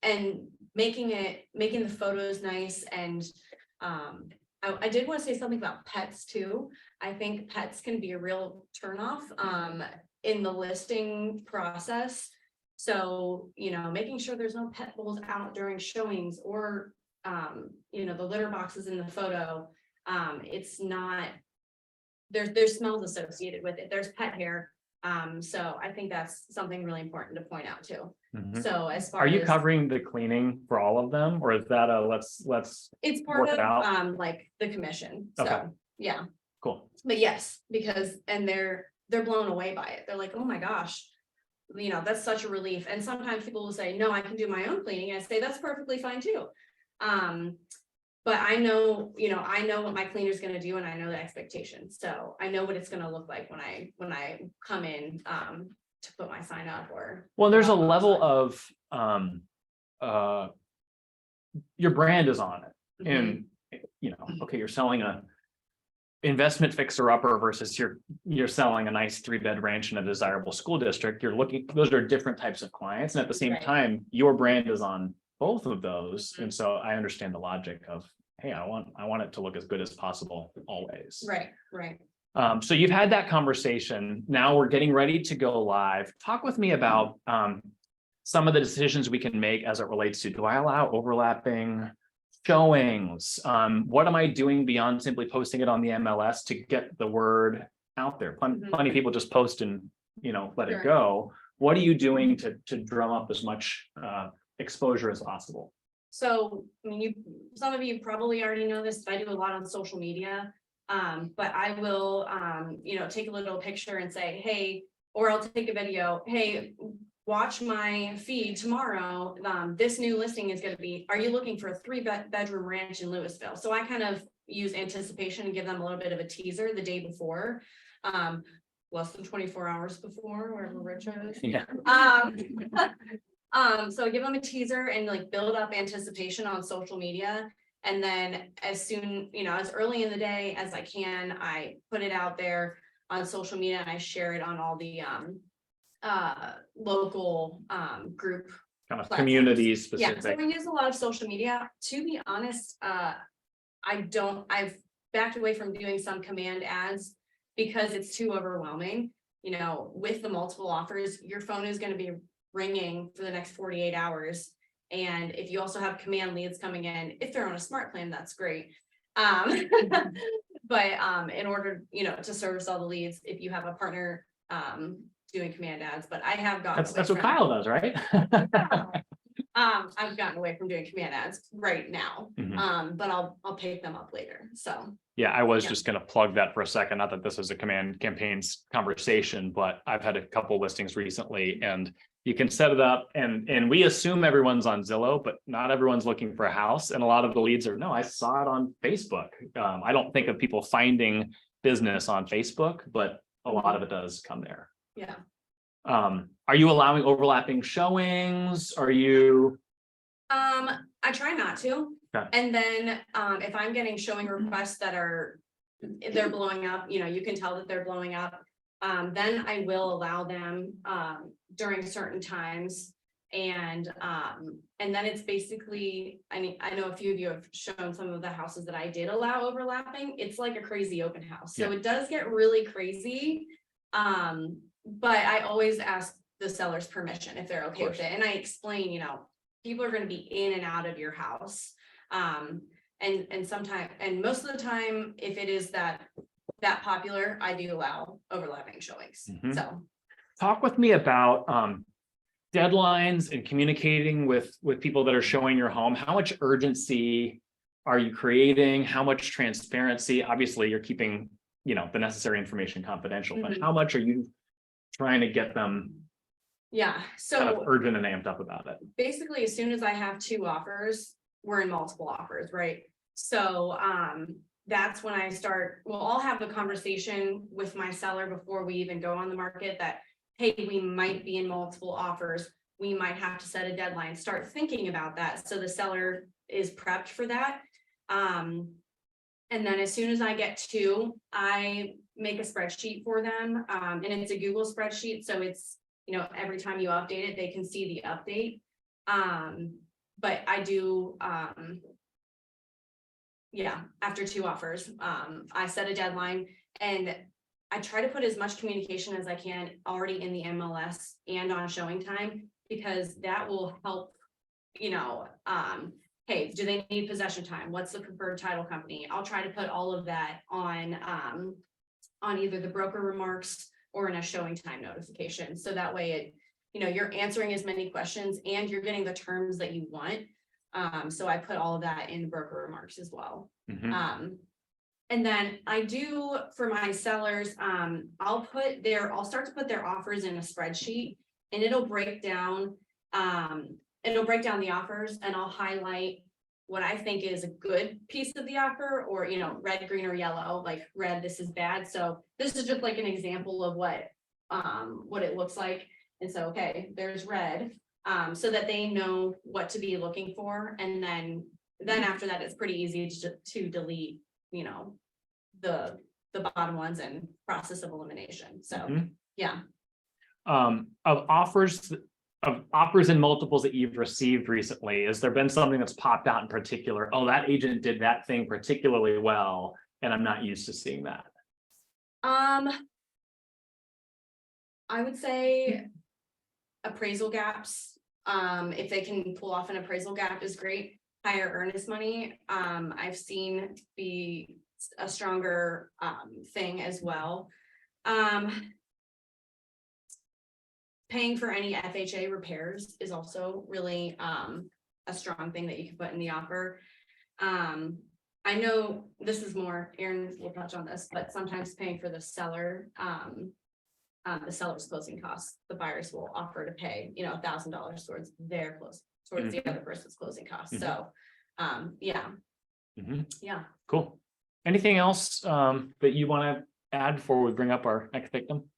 [SPEAKER 11] and making the photos nice, and, I did want to say something about pets too. I think pets can be a real turnoff, in the listing process. So, making sure there's no pet bowls out during showings, or, the litter boxes in the photo. It's not, there's smells associated with it. There's pet hair. So I think that's something really important to point out too.
[SPEAKER 1] Mhm.
[SPEAKER 11] So as far
[SPEAKER 1] Are you
[SPEAKER 11] as-
[SPEAKER 1] covering the cleaning for all of them, or is that a let's
[SPEAKER 11] It's part
[SPEAKER 1] work it out?
[SPEAKER 11] of, like the commission.
[SPEAKER 1] Okay.
[SPEAKER 11] So, yeah.
[SPEAKER 1] cool?
[SPEAKER 11] But yes, because, and they're blown away by it. They're like, oh my gosh. That's such a relief. And sometimes people will say, no, I can do my own cleaning. I say, that's perfectly fine too. But I know what my cleaner's gonna do, and I know the expectation. So I know what it's gonna look like when I come in, to put my sign up or.
[SPEAKER 1] Well, there's a level of your brand is on it, and okay, you're selling a investment fixer upper versus you're selling a nice 3-bed ranch in a desirable school district. Those are different types of clients, and at the same
[SPEAKER 11] Right.
[SPEAKER 1] time, your brand is on both of those. And so I understand the logic of, hey, I want it to look as good as possible always.
[SPEAKER 11] Right.
[SPEAKER 1] So you've had that conversation. Now we're getting ready to go live. Talk with me about some of the decisions we can make as it relates to, do I allow overlapping showings? What am I doing beyond simply posting it on the MLS to get the word out there? Plenty of people just post and, let it
[SPEAKER 11] Sure.
[SPEAKER 1] go. What are you doing to drum up as much exposure as possible?
[SPEAKER 11] So, some of you probably already know this, I do a lot on social media. But I will, take a little picture and say, hey, or I'll take a video, hey, watch my feed tomorrow. This new listing is gonna be, are you looking for a 3-bedroom ranch in Louisville? So I kind of use anticipation and give them a little bit of a teaser the day before. Less than 24 hours before, wherever Rich is.
[SPEAKER 1] Yeah.
[SPEAKER 11] So I give them a teaser and like build up anticipation on social media. And then as soon, as early in the day as I can, I put it out there on social media, and I share it on all the local group.
[SPEAKER 1] Kind of
[SPEAKER 11] platforms.
[SPEAKER 1] community
[SPEAKER 11] Yeah, so
[SPEAKER 1] specific.
[SPEAKER 11] we use a lot of social media. To be honest, I've backed away from doing some command ads because it's too overwhelming. With the multiple offers, your phone is going to be ringing for the next 48 hours. And if you also have command leads coming in, if they're on a smart plan, that's great. But in order, to service all the leads, if you have a partner doing command ads, but I have gotten.
[SPEAKER 1] That's what Kyle does, right?
[SPEAKER 11] I've gotten away from doing command ads right now.
[SPEAKER 1] Mhm.
[SPEAKER 11] But I'll pick them up later. So
[SPEAKER 1] Yeah, I was
[SPEAKER 11] Yeah.
[SPEAKER 1] just gonna plug that for a second. Not that this is a command campaigns conversation, but I've had a couple listings recently, and you can set it up, and we assume everyone's on Zillow, but not everyone's looking for a house. And a lot of the leads are, no, I saw it on Facebook. I don't think of people finding business on Facebook, but a lot of it does come there.
[SPEAKER 11] yeah.
[SPEAKER 1] Are you allowing overlapping showings? Are you?
[SPEAKER 11] I try not to.
[SPEAKER 1] Okay.
[SPEAKER 11] And then, if I'm getting showing requests that they're blowing up, you can tell that they're blowing up. Then I will allow them, during certain times. And then it's basically, I know a few of you have shown some of the houses that I did allow overlapping. It's like a crazy open house. So
[SPEAKER 1] Yeah.
[SPEAKER 11] it does get really crazy. But I always ask the seller's permission if they're okay with
[SPEAKER 1] course.
[SPEAKER 11] it. And I explain, people are gonna be in and out of your house. And sometimes, and most of the time, if it is that popular, I do allow overlapping showings.
[SPEAKER 1] Mhm.
[SPEAKER 11] So,
[SPEAKER 1] Talk with me about deadlines and communicating with people that are showing your home. How much urgency are you creating? How much transparency? Obviously, you're keeping, the necessary information confidential, but
[SPEAKER 11] Mhm.
[SPEAKER 1] how much are you trying to get them
[SPEAKER 11] yeah,
[SPEAKER 1] kind
[SPEAKER 11] so
[SPEAKER 1] of urgent and amped up about it?
[SPEAKER 11] basically, as soon as I have 2 offers, we're in multiple offers, right? So, that's when I start, I'll have a conversation with my seller before we even go on the market that, hey, we might be in multiple offers. we might have to set a deadline, start thinking about that, so the seller is prepped for that. And then as soon as I get two, I make a spreadsheet for them, and it's a Google spreadsheet, so it's, you know, every time you update it, they can see the update. But I do, yeah, after two offers, I set a deadline, and I try to put as much communication as I can already in the MLS and on showing time, because that will help, you know, hey, do they need possession time? What's the preferred title company? I'll try to put all of that on either the broker remarks or in a showing time notification. So that way it, you know, you're answering as many questions and you're getting the terms that you want. So I put all of that in broker remarks as well.
[SPEAKER 1] Mhm.
[SPEAKER 11] And then I do for my sellers, I'll start to put their offers in a spreadsheet, and it'll break down the offers, and I'll highlight what I think is a good piece of the offer, or, you know, red, green, or yellow. Like red, this is bad. So this is just like an example of what it looks like. And so, okay, there's red, so that they know what to be looking for. And then after that, it's pretty easy to delete, you know, the bottom ones and process of elimination. So,
[SPEAKER 1] Mhm.
[SPEAKER 11] yeah.
[SPEAKER 1] Of offers and multiples that you've received recently, has there been something that's popped out in particular? Oh, that agent did that thing particularly well, and I'm not used to seeing that.
[SPEAKER 11] I would say appraisal gaps, if they can pull off an appraisal gap is great. Higher earnest money, I've seen be a stronger thing as well. Paying for any FHA repairs is also really a strong thing that you can put in the offer. I know this is more, Aaron will touch on this, but sometimes paying for the seller, the seller's closing costs, the buyers will offer to pay, you know, $1,000 towards their towards the other person's closing costs.
[SPEAKER 1] Mhm.
[SPEAKER 11] So, yeah,
[SPEAKER 1] Mhm.
[SPEAKER 11] yeah.
[SPEAKER 1] Cool. Anything else that you want to add before we bring up our next victim?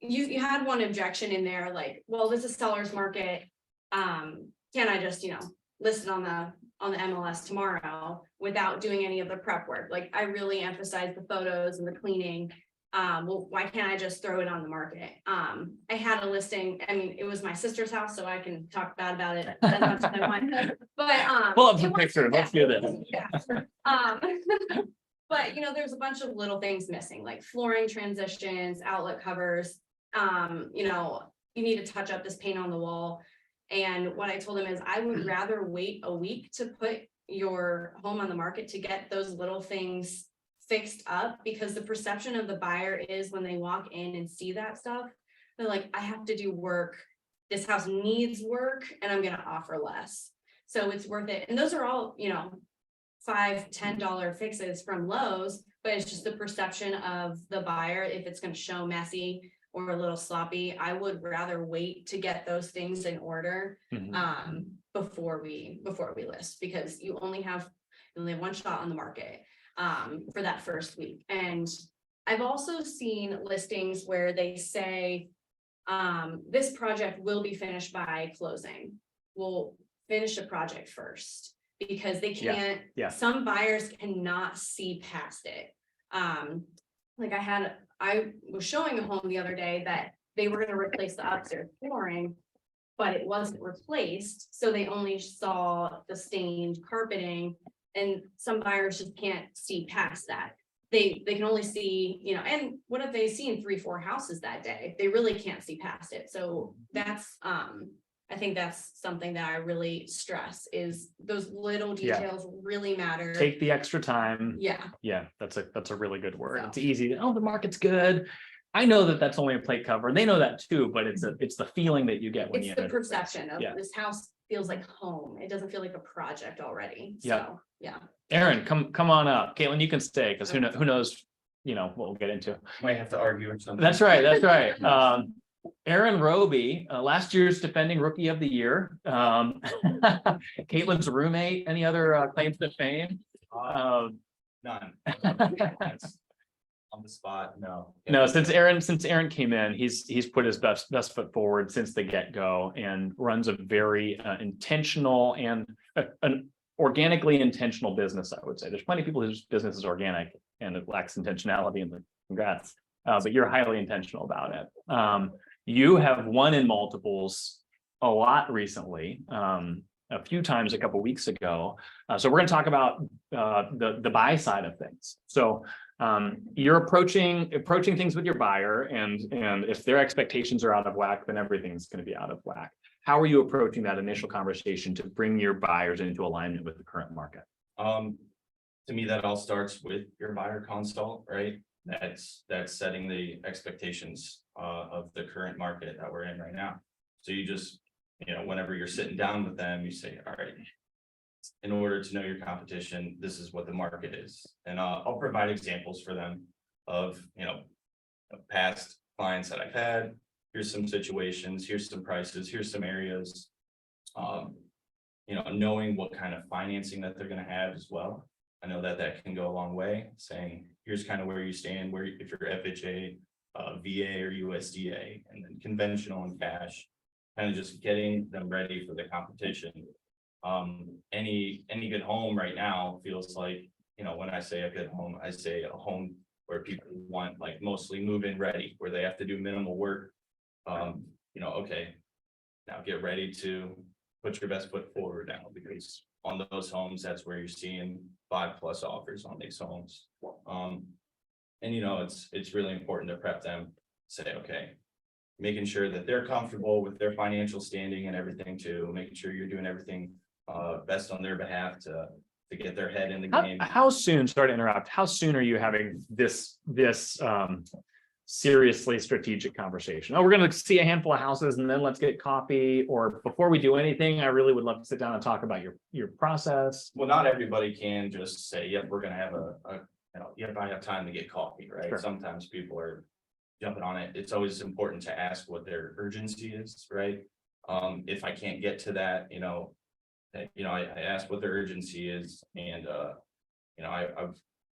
[SPEAKER 11] You had one objection in there, like, well, this is seller's market. Can I just, you know, list it on the MLS tomorrow without doing any of the prep work? Like, I really emphasize the photos and the cleaning. Well, why can't I just throw it on the market? I had a listing, I mean, it was my sister's house, so I can talk bad about it as much as I want. But
[SPEAKER 1] Pull up some
[SPEAKER 11] it was-
[SPEAKER 1] pictures. Let's do this.
[SPEAKER 11] Yeah. But you know, there's a bunch of little things missing, like flooring transitions, outlet covers. You know, you need to touch up this paint on the wall. And what I told him is I would rather wait a week to put your home on the market to get those little things fixed up, because the perception of the buyer is when they walk in and see that stuff, they're like, I have to do work. This house needs work and I'm gonna offer less. So it's worth it. And those are all, you know, $5-10 fixes from Lowe's, but it's just the perception of the buyer. If it's gonna show messy or a little sloppy, I would rather wait to get those things in order
[SPEAKER 1] Mhm.
[SPEAKER 11] before we list, because you only have one shot on the market for that first week. And I've also seen listings where they say this project will be finished by closing. We'll finish the project first, because they can't,
[SPEAKER 1] yeah.
[SPEAKER 11] some buyers cannot see past it. Like I was showing a home the other day that they were gonna replace the upstairs flooring, but it wasn't replaced, so they only saw the stained carpeting, and some buyers just can't see past that. They can only see, you know, and what if they seen 3-4 houses that day? They really can't see past it. So that's I think that's something that I really stress, is those little
[SPEAKER 1] Yeah.
[SPEAKER 11] details really matter.
[SPEAKER 1] Take the extra time.
[SPEAKER 11] Yeah,
[SPEAKER 1] Yeah, that's a really good word.
[SPEAKER 11] So.
[SPEAKER 1] It's easy. Oh, the market's good. I know that that's only a plate cover, and they know that too, but it's the feeling that you get when
[SPEAKER 11] it's
[SPEAKER 1] you
[SPEAKER 11] the
[SPEAKER 1] enter.
[SPEAKER 11] perception of
[SPEAKER 1] Yeah.
[SPEAKER 11] this house feels like home. It doesn't feel like a project already.
[SPEAKER 1] Yeah.
[SPEAKER 11] So, yeah.
[SPEAKER 1] Aaron, come on up. Caitlin, you can stay, because who knows, you know, what we'll get into.
[SPEAKER 8] Might have to argue or something.
[SPEAKER 1] That's right, that's right. Aaron Roby, last year's defending rookie of the year. Caitlin's roommate. Any other claims to fame?
[SPEAKER 8] None. On the spot, no.
[SPEAKER 1] No, since Aaron came in, he's put his best foot forward since the get-go and runs a very intentional and an organically intentional business, I would say. There's plenty of people whose business is organic and it lacks intentionality, and congrats. But you're highly intentional about it. You have won in multiples a lot recently, a few times a couple weeks ago. So we're going to talk about the buy side of things. So you're approaching things with your buyer, and if their expectations are out of whack, then everything's going to be out of whack. How are you approaching that initial conversation to bring your buyers into alignment with the current market?
[SPEAKER 8] To me, that all starts with your buyer consult, right? That's setting the expectations of the current market that we're in right now. So you just, whenever you're sitting down with them, you say, all right, in order to know your competition, this is what the market is. And I'll provide examples for them of, past clients that I've had. Here's some situations, here's some prices, here's some areas. Knowing what kind of financing that they're going to have as well. I know that can go a long way, saying, here's kind of where you stand, where if you're FHA, VA or USDA, and then conventional and cash, kind of just getting them ready for the competition. Any good home right now feels like, when I say a good home, I say a home where people want like mostly move-in ready, where they have to do minimal work. Okay, now get ready to put your best foot forward now, because on those homes, that's where you're seeing 5+ offers on these homes. It's really important to prep them, say, okay, making sure that they're comfortable with their financial standing and everything too, making sure you're doing everything best on their behalf to get their head in the game.
[SPEAKER 1] How soon, sorry to interrupt, how soon are you having this seriously strategic conversation? Oh, we're going to see a handful of houses and then let's get coffee, or before we do anything, I really would love to sit down and talk about your process.
[SPEAKER 8] Well, not everybody can just say, yep, we're gonna have I have time to get coffee, right?
[SPEAKER 1] Sure.
[SPEAKER 8] Sometimes people are jumping on it. It's always important to ask what their urgency is, right? If I can't get to that, I ask what their urgency is, and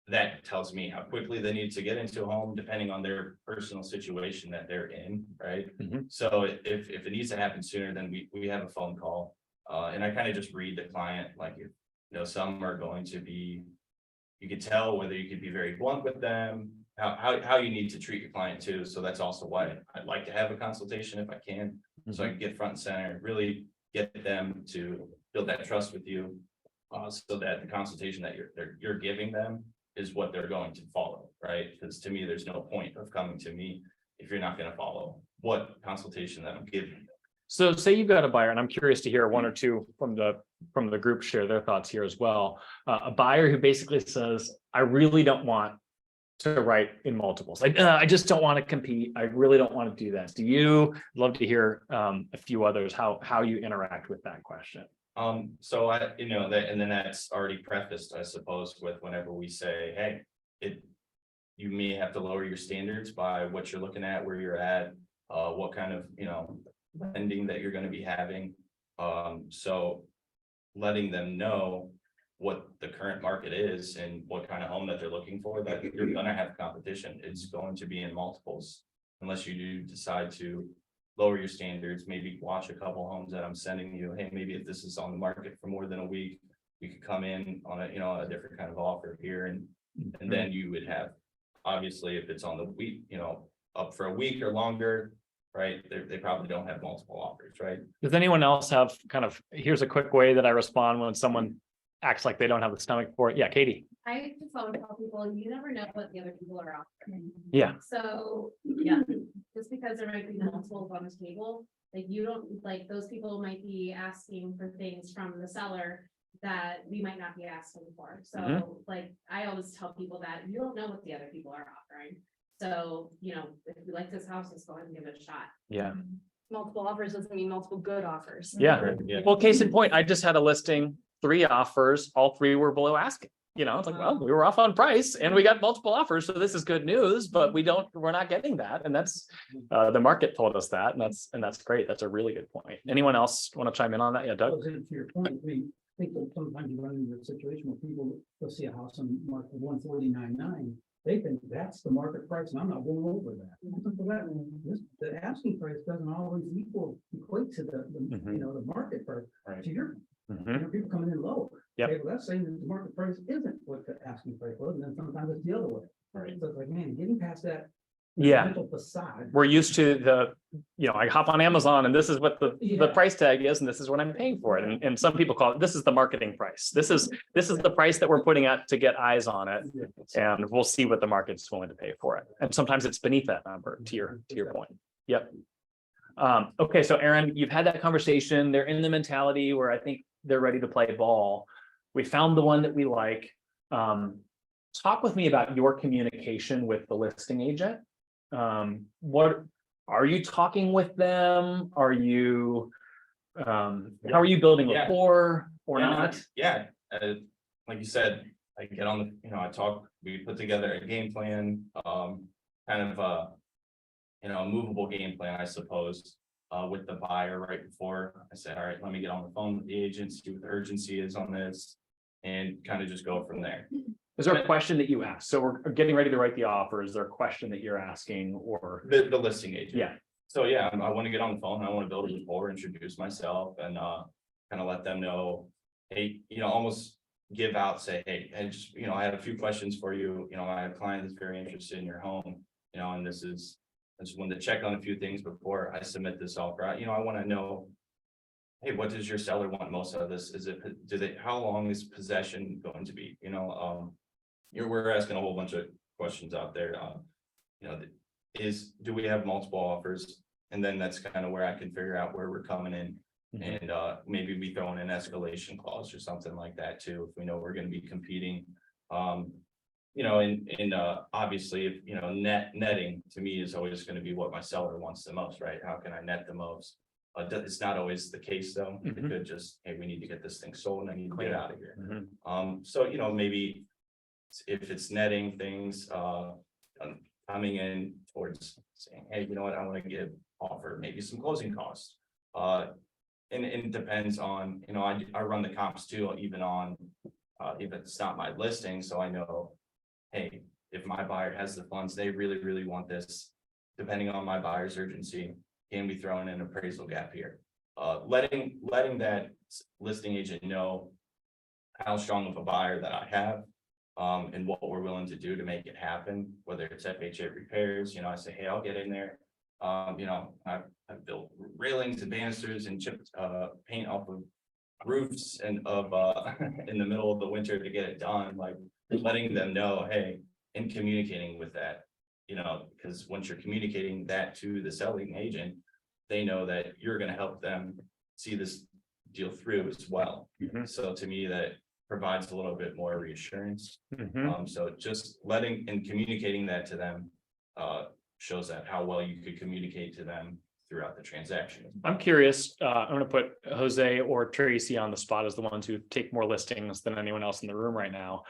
[SPEAKER 8] that tells me how quickly they need to get into a home, depending on their personal situation that they're in, right?
[SPEAKER 1] Mhm.
[SPEAKER 8] So if it needs to happen sooner, then we have a phone call, and I kind of just read the client, like, some are going to be, you can tell whether you could be very blunt with them, how you need to treat your client too. So that's also why I'd like to have a consultation if I can, so I can get front and center, really get them to build that trust with you, so that the consultation that you're giving them is what they're going to follow, right? Because to me, there's no point of coming to me if you're not going to follow what consultation that I'm giving.
[SPEAKER 1] So say you've got a buyer, and I'm curious to hear one or two from the group share their thoughts here as well. A buyer who basically says, I really don't want to write in multiples. I just don't want to compete. I really don't want to do that. Do you? I'd love to hear a few others, how you interact with that question.
[SPEAKER 8] So and then that's already prefaced, I suppose, with whenever we say, hey, you may have to lower your standards by what you're looking at, where you're at, what kind of, lending that you're going to be having. So letting them know what the current market is and what kind of home that they're looking for, that you're going to have competition. It's going to be in multiples, unless you do decide to lower your standards, maybe watch a couple homes that I'm sending you. Hey, maybe if this is on the market for more than a week, we could come in on a different kind of offer here, and then you would have, obviously, if it's on the week, up for a week or longer, right? They probably don't have multiple offers, right?
[SPEAKER 1] Does anyone else have here's a quick way that I respond when someone acts like they don't have the stomach for it? Yeah, Katie.
[SPEAKER 9] I just want to tell people, you never know what the other people are offering.
[SPEAKER 1] Yeah.
[SPEAKER 9] So, yeah, just because there might be multiples on the table, like those people might be asking for things from the seller that we might not be asking for. So I always tell people that you don't know what the other people are offering. So, if you like this house, let's go ahead and give it a shot.
[SPEAKER 1] Yeah.
[SPEAKER 4] Multiple offers doesn't mean multiple good offers.
[SPEAKER 1] Yeah. Well, case in point, I just had a listing, 3 offers, all 3 were below asking. It's like, well, we were off on price and we got multiple offers. So this is good news, but we're not getting that. And that's, the market told us that. And that's great. That's a really good point. Anyone else want to chime in on that? Yeah, Doug?
[SPEAKER 13] To your point, I think that sometimes you run into a situation where people will see a house on market 149.9, they think that's the market price and I'm not going over that. The asking price doesn't always equate to
[SPEAKER 1] Mhm.
[SPEAKER 13] you know, the market price.
[SPEAKER 8] Right.
[SPEAKER 13] To your,
[SPEAKER 1] Mhm.
[SPEAKER 13] people coming in lower.
[SPEAKER 1] Yep.
[SPEAKER 13] Okay, well, that's saying that the market price isn't what the asking price was, and then sometimes it's the other way.
[SPEAKER 8] Right.
[SPEAKER 13] So it's like, man, getting past that.
[SPEAKER 1] Yeah.
[SPEAKER 13] mental facade.
[SPEAKER 1] We're used to I hop on Amazon and this is what the
[SPEAKER 13] Yeah.
[SPEAKER 1] price tag is and this is what I'm paying for it. And some people call it, this is the marketing price. This is the price that we're putting out to get eyes on it. And we'll see what the market's willing to pay for it. And sometimes it's beneath that number, to your point. Yep. Okay, so Aaron, you've had that conversation. They're in the mentality where I think they're ready to play ball. We found the one that we like. Talk with me about your communication with the listing agent. What are you talking with them? Are you, how are you building
[SPEAKER 8] Yeah.
[SPEAKER 1] rapport or
[SPEAKER 8] Yeah,
[SPEAKER 1] not?
[SPEAKER 8] Yeah, like you said, I get on the, I talk, we put together a game plan, kind of a movable game plan, I suppose. With the buyer right before I said, all right, let me get on the phone with the agent, see what the urgency is on this. And kind of just go from there.
[SPEAKER 1] Is there a question that you ask? So we're getting ready to write the offer. Is there a question that you're asking or?
[SPEAKER 8] The listing agent.
[SPEAKER 1] Yeah.
[SPEAKER 8] So yeah, I want to get on the phone. I want to build a rapport, introduce myself and kind of let them know, hey, almost give out, say, hey, and just, I had a few questions for you. I have a client that's very interested in your home, and I just wanted to check on a few things before I submit this offer. I want to know, hey, what does your seller want most out of this? How long is possession going to be? We're asking a whole bunch of questions out there. Do we have multiple offers? And then that's kind of where I can figure out where we're coming in.
[SPEAKER 1] Mhm.
[SPEAKER 8] And maybe we throw in an escalation clause or something like that too, if we know we're gonna be competing. Obviously, if, netting to me is always gonna be what my seller wants the most, right? How can I net the most? It's not always the case though. It
[SPEAKER 1] Mhm.
[SPEAKER 8] could just, hey, we need to get this thing sold and I need to get out of here.
[SPEAKER 1] Mhm.
[SPEAKER 8] So, maybe if it's netting things, coming in towards saying, hey, you know what, I want to offer maybe some closing costs. And it depends on, I run the comps too, even on, if it's not my listing, so I know, hey, if my buyer has the funds, they really, really want this, depending on my buyer's urgency, can we throw in an appraisal gap here? Letting that listing agent know how strong of a buyer that I have. And what we're willing to do to make it happen, whether it's FHA repairs, I say, hey, I'll get in there. I've built railings and banisters and chipped paint off of roofs and in the middle of the winter to get it done, like letting them know, hey, and communicating with that, because once you're communicating that to the selling agent, they know that you're gonna help them see this deal through as well.
[SPEAKER 1] Mhm.
[SPEAKER 8] So to me, that provides a little bit more reassurance.
[SPEAKER 1] Mhm.
[SPEAKER 8] So just letting and communicating that to them shows that how well you could communicate to them throughout the transaction.
[SPEAKER 1] I'm curious, I'm gonna put Jose or Tracy on the spot as the ones who take more listings than anyone else in the room right now.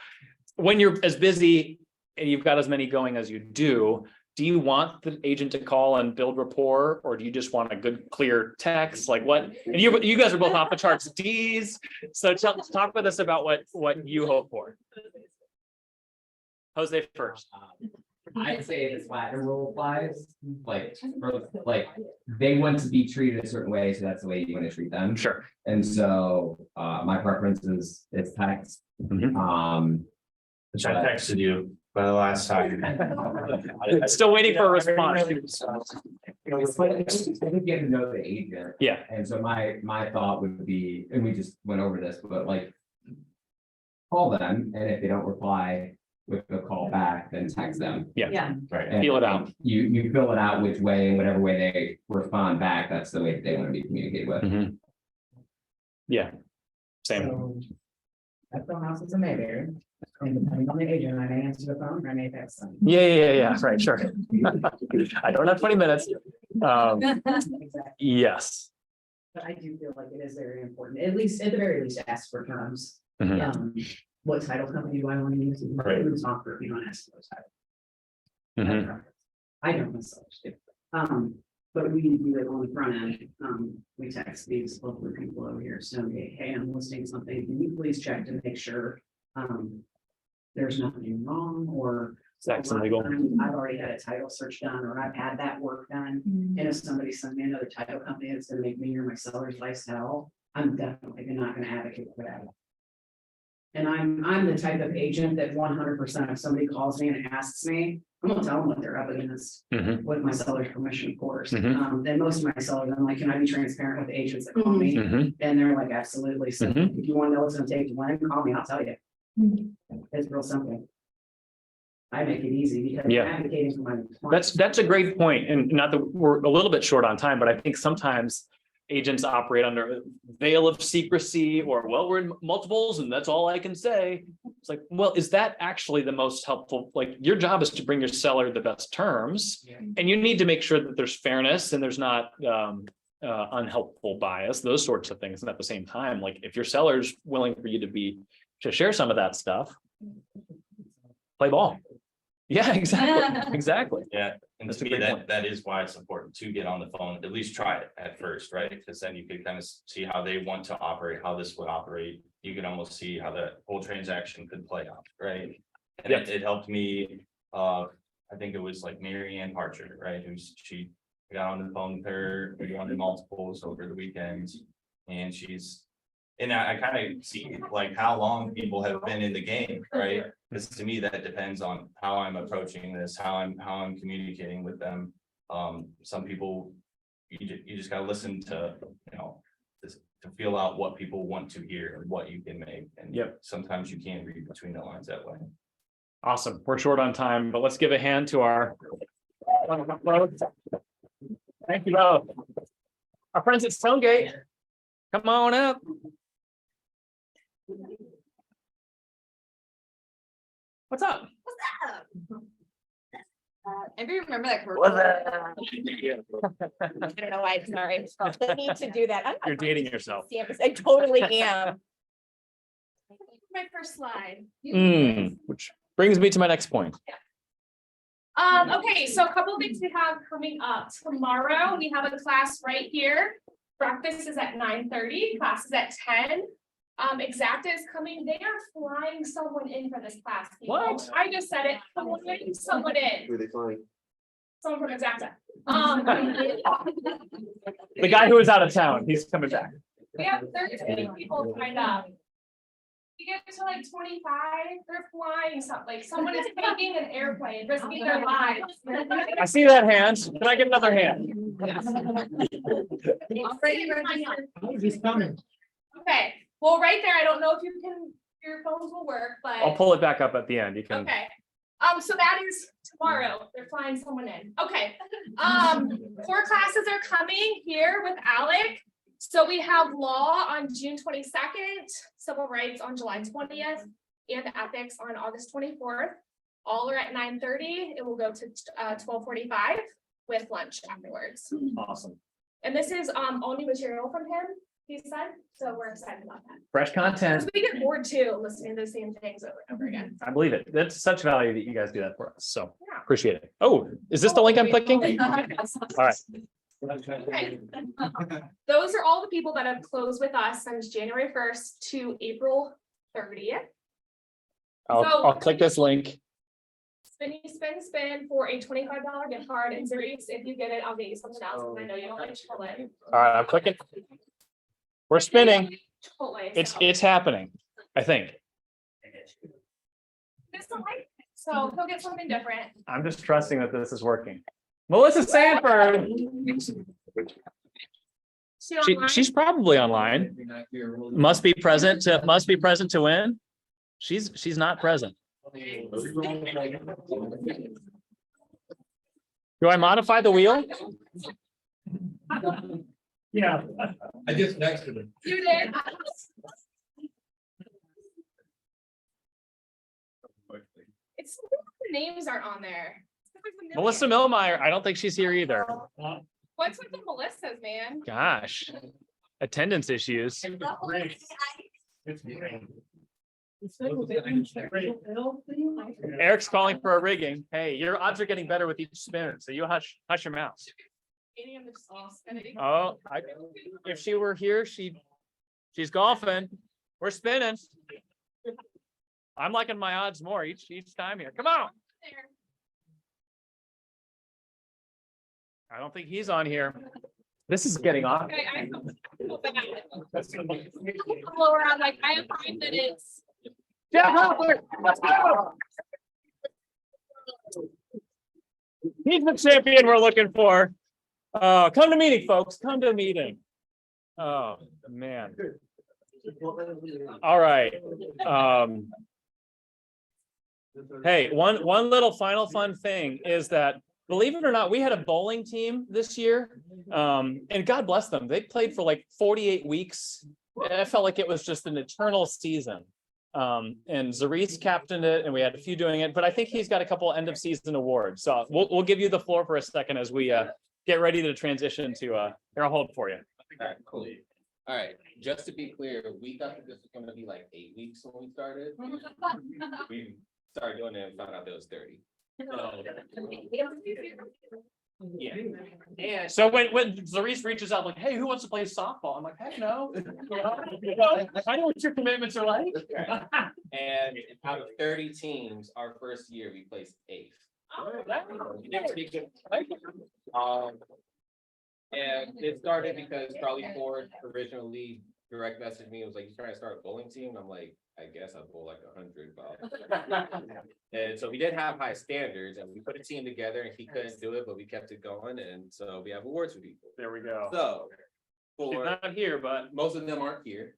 [SPEAKER 1] When you're as busy and you've got as many going as you do you want the agent to call and build rapport, or do you just want a good, clear text? Like what, and you guys are both off the charts Ds, so talk with us about what you hope for. Jose first.
[SPEAKER 14] I'd say the Latin rule applies, like they want to be treated a certain way, so that's the way you want to treat them.
[SPEAKER 1] Sure.
[SPEAKER 14] And so my preference is text.
[SPEAKER 1] Mhm.
[SPEAKER 8] Which I texted you by the last time.
[SPEAKER 1] Still waiting for a response.
[SPEAKER 14] I think you have to know the agent.
[SPEAKER 1] Yeah.
[SPEAKER 14] And so my thought would be, and we just went over this, but like call them, and if they don't reply with a call back, then text them.
[SPEAKER 1] Yeah.
[SPEAKER 8] Right.
[SPEAKER 14] And
[SPEAKER 1] Feel it out.
[SPEAKER 14] You fill it out which way, and whatever way they respond back, that's the way that they want to be communicated with.
[SPEAKER 1] Mhm. Yeah. Same.
[SPEAKER 15] So, I phone house is a Mayberry, and depending on the agent, I may answer the phone, or I may text them.
[SPEAKER 1] Yeah, right, sure. I don't have 20 minutes.
[SPEAKER 15] Exactly.
[SPEAKER 1] Yes.
[SPEAKER 15] But I do feel like it is very important, at least, at the very least, ask for terms.
[SPEAKER 1] Mhm.
[SPEAKER 15] What title company do I want to use?
[SPEAKER 1] Right.
[SPEAKER 15] Who's offer if you don't ask those titles.
[SPEAKER 1] Mhm.
[SPEAKER 15] I don't myself do. But we do it on the front end. We text these local people over here, so hey, I'm listing something. Can you please check to make sure there's nothing wrong, or
[SPEAKER 1] Saxon Legal.
[SPEAKER 15] I've already had a title search done, or I've had that work done, and if somebody sends me another title company that's gonna make me or my seller's life hell, I'm definitely not gonna advocate for that. And I'm the type of agent that 100%, if somebody calls me and asks me, I'm gonna tell them what they're up against.
[SPEAKER 1] Mhm.
[SPEAKER 15] With my seller's permission, of course.
[SPEAKER 1] Mhm.
[SPEAKER 15] And most of my sellers, I'm like, can I be transparent with the agents that call me?
[SPEAKER 1] Mhm.
[SPEAKER 15] And they're like, absolutely. So
[SPEAKER 1] Mhm.
[SPEAKER 15] if you wanna know what's gonna take to win, call me, I'll tell you. It's real simple. I make it easy because I'm
[SPEAKER 1] Yeah.
[SPEAKER 15] advocating for my. clients.
[SPEAKER 1] That's a great point, and not that we're a little bit short on time, but I think sometimes agents operate under a veil of secrecy or, well, we're in multiples and that's all I can say. It's like, well, is that actually the most helpful? Like, your job is to bring your seller the best terms, and you need to make sure that there's fairness and there's not unhelpful bias, those sorts of things. And at the same time, like, if your seller's willing for you to share some of that stuff, play ball. Yeah, exactly, exactly.
[SPEAKER 8] Yeah, and
[SPEAKER 1] That's
[SPEAKER 8] to
[SPEAKER 1] a
[SPEAKER 8] me,
[SPEAKER 1] great point.
[SPEAKER 8] that is why it's important to get on the phone, at least try it at first, right? Because then you can kind of see how they want to operate, how this would operate. You can almost see how the whole transaction could play out, right? And it helped me, I think it was like Mary Ann Parcher, right? She got on the phone with her, we wanted multiples over the weekends. And I kind of see like how long people have been in the game, right? Because to me, that depends on how I'm approaching this, how I'm communicating with them. Some people, you just gotta listen to, to feel out what people want to hear and what you can make. And
[SPEAKER 1] Yep.
[SPEAKER 8] sometimes you can't read between the lines that way.
[SPEAKER 1] Awesome. We're short on time, but let's give a hand to our. Thank you both. Our friends at Stonegate. Come on up. What's up?
[SPEAKER 4] Maybe remember that.
[SPEAKER 1] What's
[SPEAKER 4] I don't know why, sorry, the need to do that. I'm not
[SPEAKER 1] You're dating yourself.
[SPEAKER 4] famous. I totally am.
[SPEAKER 9] My first slide.
[SPEAKER 1] Which brings me to my next point.
[SPEAKER 9] Okay, so a couple of things we have coming up. Tomorrow, we have a class right here. Breakfast is at 9:30, class is at 10. Exacta is coming. They are flying someone in for this class. people.
[SPEAKER 1] What?
[SPEAKER 9] I just said it. Flying someone in.
[SPEAKER 10] Who are they flying?
[SPEAKER 9] Someone from Exacta.
[SPEAKER 1] The guy who was out of town, he's coming back.
[SPEAKER 9] We have 13 people signed up. You get to like 25, they're flying something, like someone is taking an airplane, risking their lives.
[SPEAKER 1] I see that hand. Can I get another hand?
[SPEAKER 13] He's coming.
[SPEAKER 9] Okay, well, right there, I don't know if your phones will work,
[SPEAKER 1] I'll
[SPEAKER 9] but,
[SPEAKER 1] pull it back up at the end. You can.
[SPEAKER 9] okay. So that is tomorrow, they're flying someone in, okay. 4 classes are coming here with Alec. So we have law on June 22nd, civil rights on July 20th, and ethics on August 24th. All are at 9:30. It will go to 12:45 with lunch afterwards.
[SPEAKER 1] Awesome.
[SPEAKER 9] And this is all new material from him, he said, so we're excited about that.
[SPEAKER 1] Fresh content.
[SPEAKER 9] Because we get bored too, listening to the same things over and over again.
[SPEAKER 1] I believe it. That's such value that you guys do that for us. So
[SPEAKER 9] Yeah.
[SPEAKER 1] appreciate it. Oh, is this the link I'm clicking? All right.
[SPEAKER 9] Okay. Those are all the people that have closed with us since January 1st to April 30th.
[SPEAKER 1] I'll click this link.
[SPEAKER 9] Spin for a $25 gift card, and Zuri's, if you get it, I'll get you something else, because I know you don't like Chipotle.
[SPEAKER 1] All right, I'm clicking. We're spinning.
[SPEAKER 9] Chipotle,
[SPEAKER 1] It's
[SPEAKER 9] so-
[SPEAKER 1] happening, I think.
[SPEAKER 9] This one, so he'll get something different.
[SPEAKER 1] I'm just trusting that this is working. Melissa Sanford. She's probably online. Must be present to win. She's not present. Do I modify the wheel?
[SPEAKER 6] Yeah.
[SPEAKER 10] I just texted him.
[SPEAKER 9] You did. It's the names aren't on there.
[SPEAKER 1] Melissa Millmeyer, I don't think she's here either.
[SPEAKER 9] What's with the Melissas, man?
[SPEAKER 1] Gosh, attendance issues.
[SPEAKER 6] It's great.
[SPEAKER 1] Eric's calling for a rigging. Hey, your odds are getting better with each spin, so you hush your mouth. Oh, if she were here, she's golfing. We're spinning. I'm liking my odds more each time here. Come on.
[SPEAKER 9] There.
[SPEAKER 1] I don't think he's on here. This is getting off.
[SPEAKER 9] Okay, I feel bad. Follow around, like, I have 5 minutes.
[SPEAKER 1] Jeff Hopper, let's go. He's the champion we're looking for. Come to meeting, folks. Come to meeting. Oh, man. All right. Hey, one little final fun thing is that, believe it or not, we had a bowling team this year. And God bless them. They played for like 48 weeks. I felt like it was just an eternal season. And Zarice captained it, and we had a few doing it, but I think he's got a couple end of season awards. So we'll give you the floor for a second as we get ready to transition to here, I'll hold it for you.
[SPEAKER 16] All right, cool. All right, just to be clear, we thought that this was gonna be like 8 weeks when we started. We started doing it and found out that it was 30. Yeah. And
[SPEAKER 1] So when Zarice reaches out like, hey, who wants to play softball? I'm like, heck no. I know what your commitments are like.
[SPEAKER 16] and out of 30 teams, our first year, we placed 8th. And it started because Charlie Ford originally direct messaged me, it was like, you trying to start a bowling team? I'm like, I guess I'll bowl like 100, but. And so we did have high standards, and we put a team together, and he couldn't do it, but we kept it going, and so we have awards for people.
[SPEAKER 1] There we go.
[SPEAKER 16] So.
[SPEAKER 1] She's
[SPEAKER 16] For
[SPEAKER 1] not here, but
[SPEAKER 16] most of them aren't here.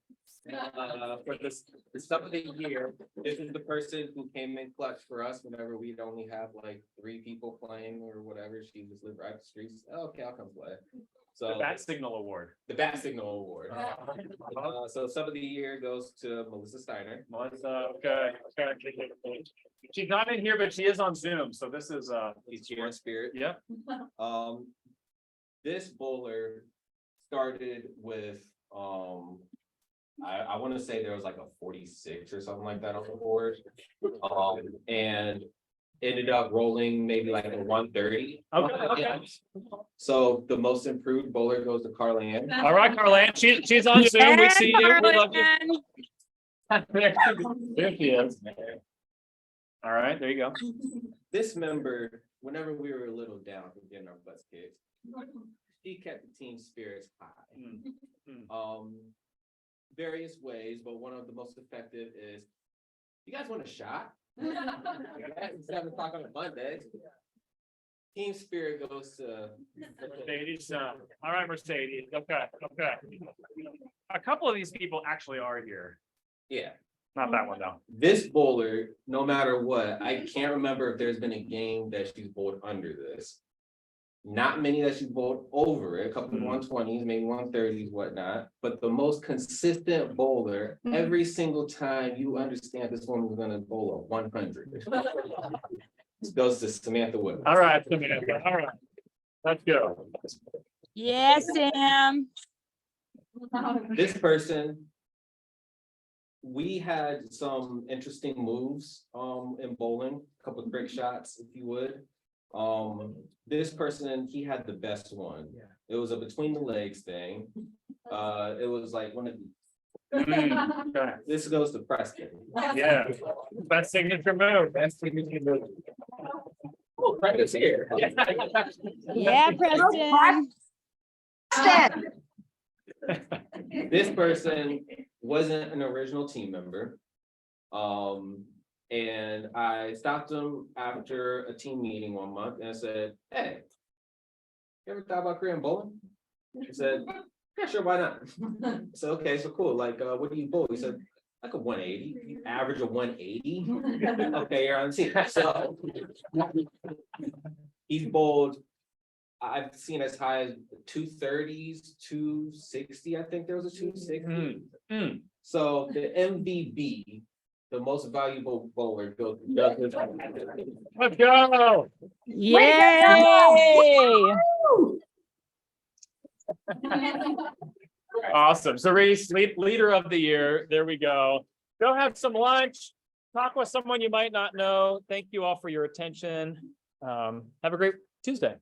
[SPEAKER 16] For this, the stuff of the year, this is the person who came in clutch for us whenever we'd only have like 3 people playing or whatever. She just lived right up the streets. Oh, okay, I'll come play. So
[SPEAKER 1] the Bat Signal Award.
[SPEAKER 16] the Bat Signal Award. So some of the year goes to Melissa Steiner.
[SPEAKER 1] Melissa, okay. She's not in here, but she is on Zoom, so this is
[SPEAKER 16] He's here in spirit.
[SPEAKER 1] yeah.
[SPEAKER 16] This bowler started with, I want to say there was like a 46 or something like that on the board. And ended up rolling maybe like a 130.
[SPEAKER 1] Okay.
[SPEAKER 16] So the most improved bowler goes to Carlann.
[SPEAKER 1] All right, Carlann, she's on Zoom. We see you. We love you. There she is. All right, there you go.
[SPEAKER 16] This member, whenever we were a little down from getting our butts kicked, she kept the team spirits high. Various ways, but one of the most effective is, you guys want a shot? At 7 o'clock on a Monday. Team spirit goes to.
[SPEAKER 1] Mercedes, all right, Mercedes, okay. A couple of these people actually are here.
[SPEAKER 16] Yeah.
[SPEAKER 1] Not that one though.
[SPEAKER 16] This bowler, no matter what, I can't remember if there's been a game that she's bowled under this. Not many that she's bowled over it, a couple of 120s, maybe 130s, whatnot. But the most consistent bowler, every single time you understand this woman's gonna bowl a 100. This goes to Samantha Wood.
[SPEAKER 1] All right, Samantha, all right. Let's go.
[SPEAKER 17] Yes, Sam.
[SPEAKER 16] This person, we had some interesting moves in bowling, a couple of trick shots, if you would. This person, he had the best one. It was a between the legs thing. It was like one of
[SPEAKER 1] Okay.
[SPEAKER 16] this goes to Preston.
[SPEAKER 1] Yeah, best signature move. Best signature move.
[SPEAKER 16] Oh, Preston's here.
[SPEAKER 17] Yeah, Preston.
[SPEAKER 16] This person wasn't an original team member. And I stopped him after a team meeting 1 month and I said, hey, you ever thought about career in bowling? He said, yeah, sure, why not? So, okay, so cool. Like, what do you bowl? He said, like a 180, average of 180. Okay, you're on the team. So he's bowled, I've seen as high as 230s, 260. I think there was a 260. So the MVB, the most valuable bowler, goes.
[SPEAKER 1] Let's go.
[SPEAKER 17] Yay.
[SPEAKER 1] Awesome. Zarice, leader of the year. There we go. Go have some lunch. Talk with someone you might not know. Thank you all for your attention. Have a great Tuesday.